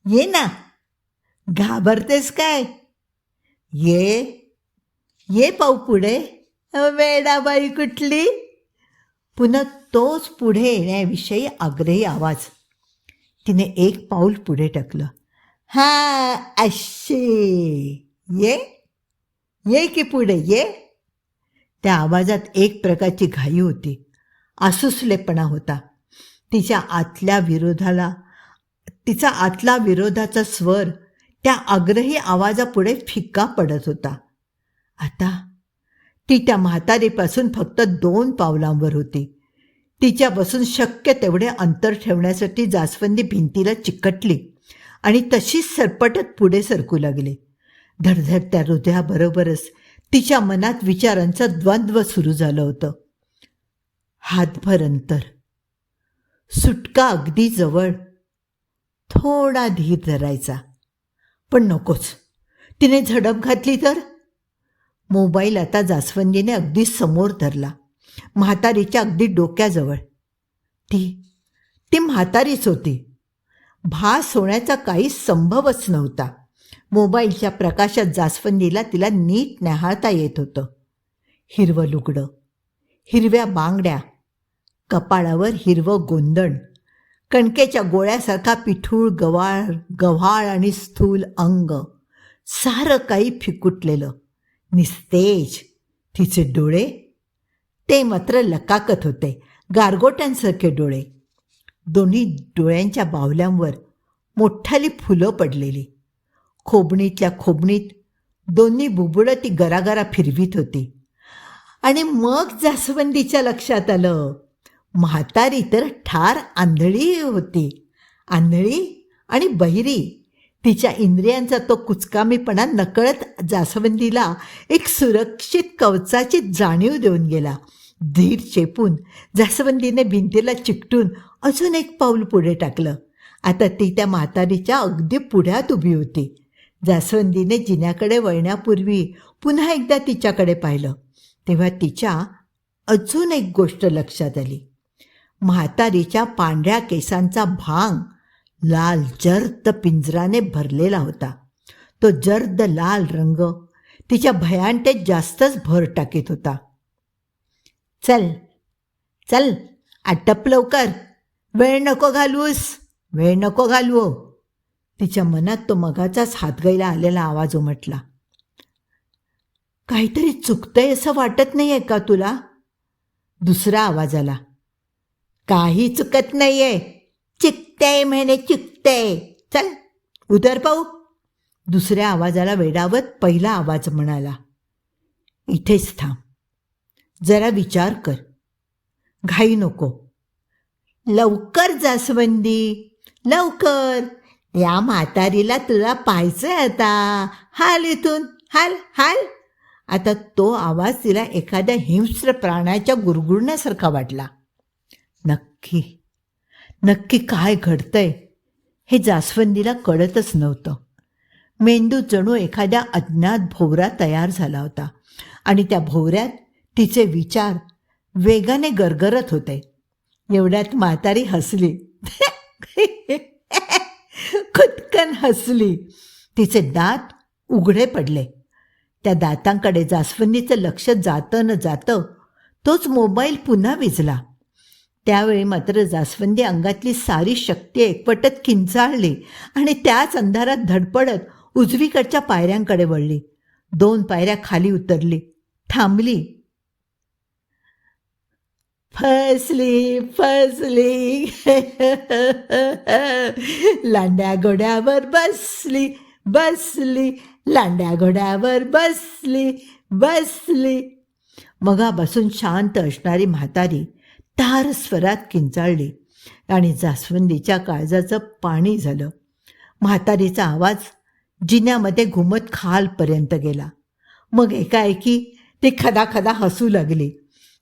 ये ना, घाबरतेस काय? ये पाऊ पुढे. वेडाबाई कुठली. पुन्हा तोच पुढे येण्याविषयी आग्रही आवाज. तिने एक पाऊल पुढे टाकलं. हा अशे, ये की पुढे ये. त्या आवाजात एक प्रकारची घाई होती, आसुसलेपणा होता. तिचा आतला विरोधाचा स्वर त्या आग्रही आवाजापुढे फिक्का पडत होता. आता ती त्या म्हातारीपासून फक्त 2 पावलांवर होती. तिच्यापासून शक्य तेवढे अंतर ठेवण्यासाठी जास्वंदी भिंतीला चिकटली आणि तशीच सरपटत पुढे सरकू लागली. धडधडत्या हृदयाबरोबरच तिच्या मनात विचारांचं द्वंद्व सुरू झालं होतं. हातभर अंतर, सुटका अगदी जवळ. थोडा धीर धरायचा, पण नकोच. तिने झडप घातली तर. मोबाईल आता जास्वंदीने अगदी समोर धरला, म्हातारीच्या अगदी डोक्याजवळ. ती ती म्हातारीच होती. भास होण्याचा काही संभवच नव्हता. मोबाईलच्या प्रकाशात जास्वंदीला तिला नीट न्याहाळता येत होतं. हिरवं लुगडं, हिरव्या बांगड्या, कपाळावर हिरवं गोंदण, कणकेच्या गोळ्यासारखा पिठूळ गव्हाळ आणि स्थूल अंग, सारं काही फिकुटलेलं, निस्तेज. तिचे डोळे, ते मात्र लकाकत होते, गारगोट्यांसारखे डोळे. दोन्ही डोळ्यांच्या बाहुल्यांवर मोठाली फुलं पडलेली. खोबणीतल्या खोबणीत दोन्ही बुबुळं ती गरागरा फिरवीत होती. आणि मग जास्वंदीच्या लक्षात आलं, म्हातारी तर ठार आंधळी होती. आंधळी आणि बहिरी. तिच्या इंद्रियांचा तो कुचकामीपणा नकळत जास्वंदीला एक सुरक्षित कवचाची जाणीव देऊन गेला. धीर चेपून जास्वंदीने भिंतीला चिकटून अजून एक पाऊल पुढे टाकलं. आता ती त्या म्हातारीच्या अगदी पुढ्यात उभी होती. जास्वंदीने जिन्याकडे वळण्यापूर्वी पुन्हा एकदा तिच्याकडे पाहिलं, तेव्हा तिच्या अजून एक गोष्ट लक्षात आली. म्हातारीच्या पांढऱ्या केसांचा भांग लाल जर्द पिंजराने भरलेला होता. तो जर्द लाल रंग तिच्या भयांतेत जास्तच भर टाकीत होता. चल चल, आटप लवकर, वेळ नको घालूस, वेळ नको घालवो. तिच्या मनात तो मगाचाच हातगैला आलेला आवाज उमटला. काहीतरी चुकतंय असं वाटत नाही आहे का तुला? दुसरा आवाज आला. काही चुकत नाहीये, चिकतंय म्हणे, चिकतंय, चल उतर पाहू. दुसऱ्या आवाजाला वेडावत पहिला आवाज म्हणाला, इथेच थांब, जरा विचार कर, घाई नको. लवकर जास्वंदी, लवकर, या म्हातारीला तुला पाहायचंय आता, हाल इथून, हाल हाल. आता तो आवाज तिला एखाद्या हिंस्र प्राण्याच्या गुरगुरण्यासारखा वाटला. नक्की नक्की काय घडतंय हे जास्वंदीला कळतच नव्हतं. मेंदू जणू एखाद्या अज्ञात भोवरा तयार झाला होता आणि त्या भोवऱ्यात तिचे विचार वेगाने गरगरत होते. एवढ्यात म्हातारी हसली. खुदकन हसली. तिचे दात उघडे पडले. त्या दातांकडे जास्वंदीचं लक्ष जातं न जातं तोच मोबाईल पुन्हा विझला. त्यावेळी मात्र जास्वंदी अंगातली सारी शक्ती एकवटत किंचाळली आणि त्याच अंधारात धडपडत उजवीकडच्या पायऱ्यांकडे वळली. 2 पायऱ्या खाली उतरली, थांबली. फसली फसली. लांड्या घोड्यावर बसली बसली, लांड्या घोड्यावर बसली बसली. मगापासून शांत असणारी म्हातारी तार स्वरात किंचाळली आणि जास्वंदीच्या काळजाचं पाणी झालं. म्हातारीचा आवाज जिन्यामध्ये घुमत खालपर्यंत गेला. मग एकाएकी ती खदाखदा हसू लागली.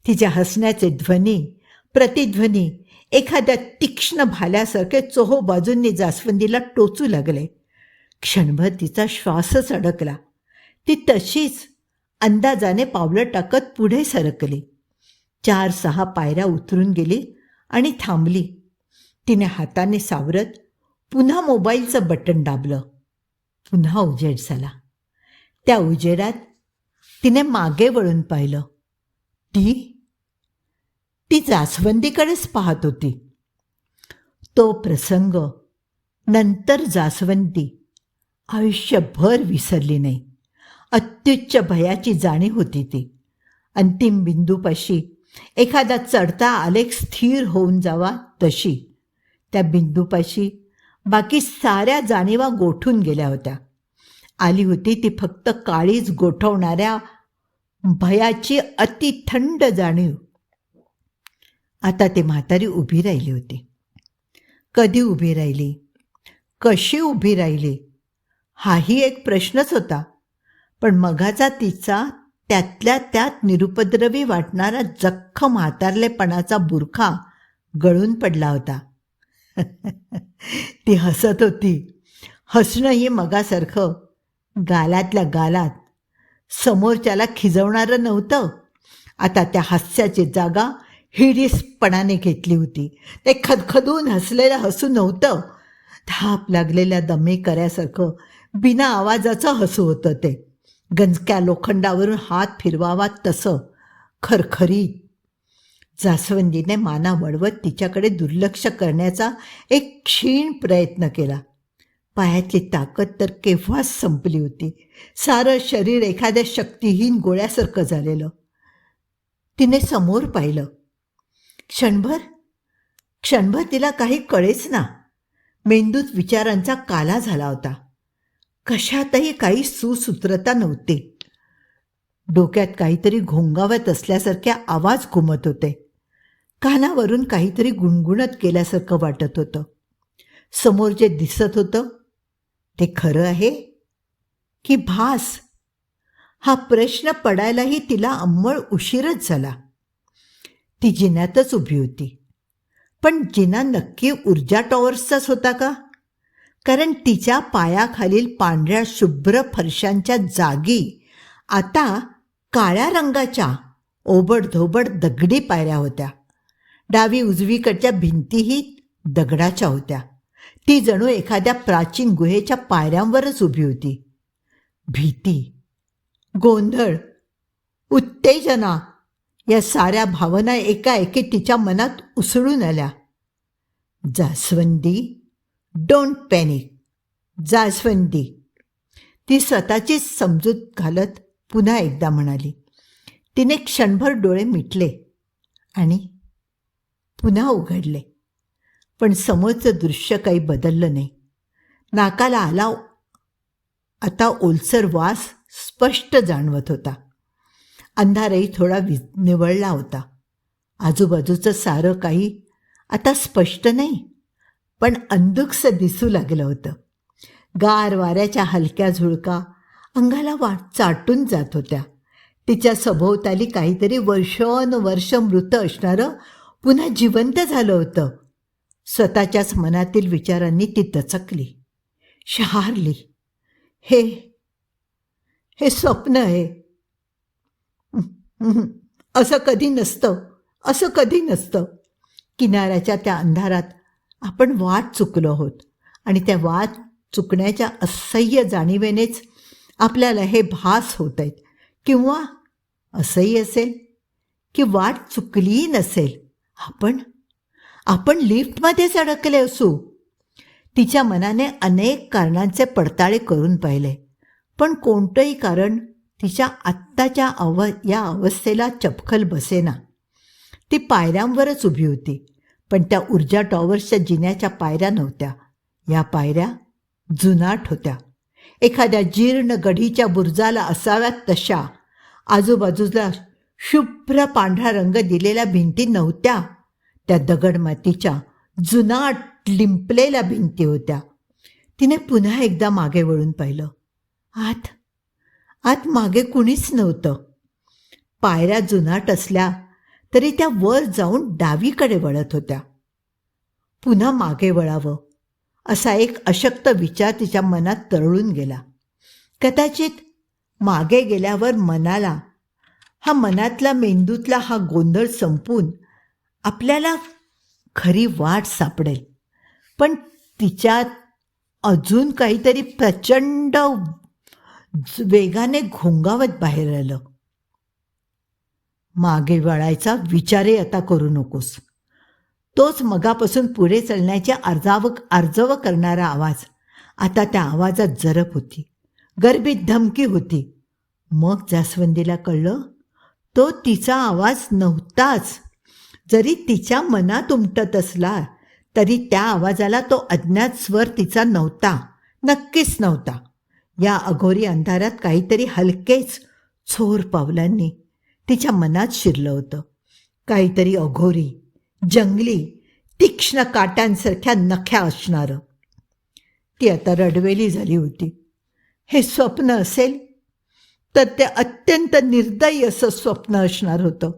तिच्या हसण्याचे ध्वनी प्रतिध्वनी एखाद्या तीक्ष्ण भाल्यासारखे चोहोबाजूंनी जास्वंदीला टोचू लागले. क्षणभर तिचा श्वासच अडकला. ती तशीच अंदाजाने पावलं टाकत पुढे सरकली. 4-6 पायऱ्या उतरून गेली आणि थांबली. तिने हाताने सावरत पुन्हा मोबाईलचं बटन दाबलं. पुन्हा उजेड झाला. त्या उजेडात तिने मागे वळून पाहिलं. ती जास्वंदीकडेच पाहत होती. तो प्रसंग नंतर जास्वंदी आयुष्यभर विसरली नाही. अत्युच्च भयाची जाणीव होती ती. अंतिम बिंदूपाशी एखादा चढता आलेख स्थिर होऊन जावा तशी. त्या बिंदूपाशी बाकी साऱ्या जाणीवा गोठून गेल्या होत्या. आली होती ती फक्त काळीज गोठवणाऱ्या भयाची अतिथंड जाणीव. आता ती म्हातारी उभी राहिली होती. कधी उभी राहिली, कशी उभी राहिली, हाही एक प्रश्नच होता. पण मगाचा तिचा त्यातल्या त्यात निरुपद्रवी वाटणारा जख्ख म्हातारलेपणाचा बुरखा गळून पडला होता. ती हसत होती. हसणंही मगासारखं गालातल्या गालात. समोरच्याला खिजवणारं नव्हतं. आता त्या हास्याची जागा हिडीसपणाने घेतली होती. ते खदखदून हसलेलं हसू नव्हतं. धाप लागलेल्या दमेकऱ्यासारखं बिना आवाजाचं हसू होतं ते. गंजक्या लोखंडावरून हात फिरवावा तसं खरखरीत. जास्वंदीने माना वळवत तिच्याकडे दुर्लक्ष करण्याचा एक क्षीण प्रयत्न केला. पायातली ताकद तर केव्हाच संपली होती. सारं शरीर एखाद्या शक्तिहीन गोळ्यासारखं झालेलं. तिने समोर पाहिलं. क्षणभर तिला काही कळेच ना. मेंदूत विचारांचा काला झाला होता. कशातही काही सुसूत्रता नव्हती. डोक्यात काहीतरी घोंगावत असल्यासारखे आवाज घुमत होते. कानावरून काहीतरी गुणगुणत गेल्यासारखं वाटत होतं. समोर जे दिसत होतं ते खरं आहे की भास? हा प्रश्न पडायलाही तिला अंमळ उशीरच झाला. ती जिन्यातच उभी होती. पण जिना नक्की ऊर्जा टॉवर्सचाच होता का? कारण तिच्या पायाखालील पांढऱ्या शुभ्र फरशांच्या जागी आता काळ्या रंगाच्या ओबडधोबड दगडी पायऱ्या होत्या. डावी उजवीकडच्या भिंतीही दगडाच्या होत्या. ती जणू एखाद्या प्राचीन गुहेच्या पायऱ्यांवरच उभी होती. भीती, गोंधळ, उत्तेजना या साऱ्या भावना एकाएकी तिच्या मनात उसळून आल्या. जास्वंदी, डोंट पॅनिक. जास्वंदी, ती स्वतःचीच समजूत घालत पुन्हा एकदा म्हणाली. तिने क्षणभर डोळे मिटले आणि पुन्हा उघडले. पण समोरचं दृश्य काही बदललं नाही. नाकाला आला आता ओलसर वास स्पष्ट जाणवत होता. अंधारही थोडा निवळला होता. आजूबाजूचं सारं काही आता स्पष्ट नाही, पण अंधुकसं दिसू लागलं होतं. गार वाऱ्याच्या हलक्या झुळका अंगाला चाटून जात होत्या. तिच्या सभोवताली काहीतरी वर्षानुवर्ष मृत असणारं पुन्हा जिवंत झालं होतं. स्वतःच्याच मनातील विचारांनी ती दचकली, शहारली. हे स्वप्न आहे. असं कधी नसतं, असं कधी नसतं. किनाऱ्याच्या त्या अंधारात आपण वाट चुकलो आहोत आणि त्या वाट चुकण्याच्या असह्य जाणीवेनेच आपल्याला हे भास होत आहेत. किंवा असंही असेल की वाट चुकलीही नसेल. आपण लिफ्टमध्येच अडकले असू. तिच्या मनाने अनेक कारणांचे पडताळे करून पाहिले, पण कोणतंही कारण तिच्या आत्ताच्या या अवस्थेला चपखल बसेना. ती पायऱ्यांवरच उभी होती, पण त्या ऊर्जा टॉवर्सच्या जिन्याच्या पायऱ्या नव्हत्या. या पायऱ्या जुनाट होत्या. एखाद्या जीर्ण गढीच्या बुरुजाला असाव्यात तशा. आजूबाजूला शुभ्र पांढरा रंग दिलेल्या भिंती नव्हत्या. त्या दगडमातीच्या जुनाट लिंपलेल्या भिंती होत्या. तिने पुन्हा एकदा मागे वळून पाहिलं. आत मागे कुणीच नव्हतं. पायऱ्या जुनाट असल्या तरी त्या वर जाऊन डावीकडे वळत होत्या. पुन्हा मागे वळावं असा एक अशक्त विचार तिच्या मनात तरळून गेला. कदाचित मागे गेल्यावर मनातला मेंदूतला हा गोंधळ संपून आपल्याला खरी वाट सापडेल. पण तिच्यात अजून काहीतरी प्रचंड वेगाने घोंगावत बाहेर आलं. मागे वळायचा विचारही आता करू नकोस. तोच मगापासून पुढे चलण्याचे आर्जव करणारा आवाज आता त्या आवाजात जरब होती, गर्भित धमकी होती. मग जास्वंदीला कळलं तो तिचा आवाज नव्हताच. जरी तिच्या मनात उमटत असला तरी त्या आवाजाला तो अज्ञात स्वर तिचा नव्हता, नक्कीच नव्हता. या अघोरी अंधारात काहीतरी हलकेच छोर पावलांनी तिच्या मनात शिरलं होतं. काहीतरी अघोरी, जंगली, तीक्ष्ण काट्यांसारख्या नख्या असणारं. ती आता रडवेली झाली होती. हे स्वप्न असेल तर ते अत्यंत निर्दयी असं स्वप्न असणार होतं.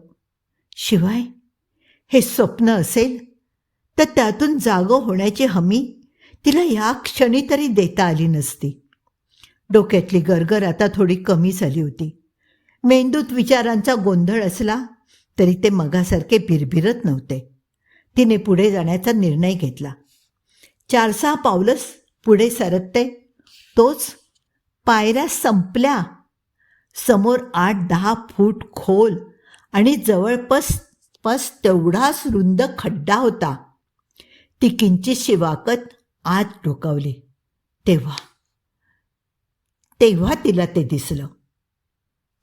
शिवाय हे स्वप्न असेल तर त्यातून जागं होण्याची हमी तिला या क्षणी तरी देता आली नसती. डोक्यातली गरगर आता थोडी कमी झाली होती. मेंदूत विचारांचा गोंधळ असला तरी ते मगासारखे भिरभिरत नव्हते. तिने पुढे जाण्याचा निर्णय घेतला. 4-6 पावलंच पुढे सरकते तोच पायऱ्या संपल्या. समोर 8-10 फूट खोल आणि जवळपास तेवढाच रुंद खड्डा होता. ती किंचितशी वाकत आत डोकावली. तेव्हा तिला ते दिसलं.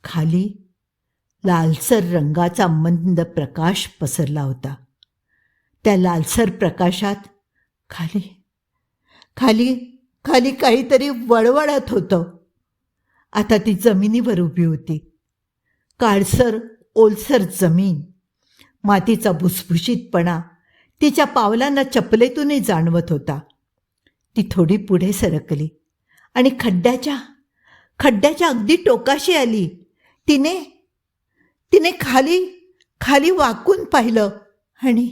खाली लालसर रंगाचा मंद प्रकाश पसरला होता. त्या लालसर प्रकाशात खाली खाली खाली काहीतरी वळवळत होतं. आता ती जमिनीवर उभी होती. काळसर ओलसर जमीन, मातीचा भुसभुशीतपणा तिच्या पावलांना चपलेतूनही जाणवत होता. ती थोडी पुढे सरकली आणि खड्ड्याच्या अगदी टोकाशी आली. तिने खाली वाकून पाहिलं आणि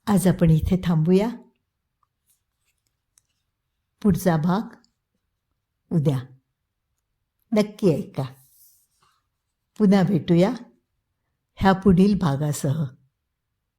आज आपण इथे थांबूया. पुढचा भाग उद्या नक्की ऐका. पुन्हा भेटूया ह्या पुढील भागासह.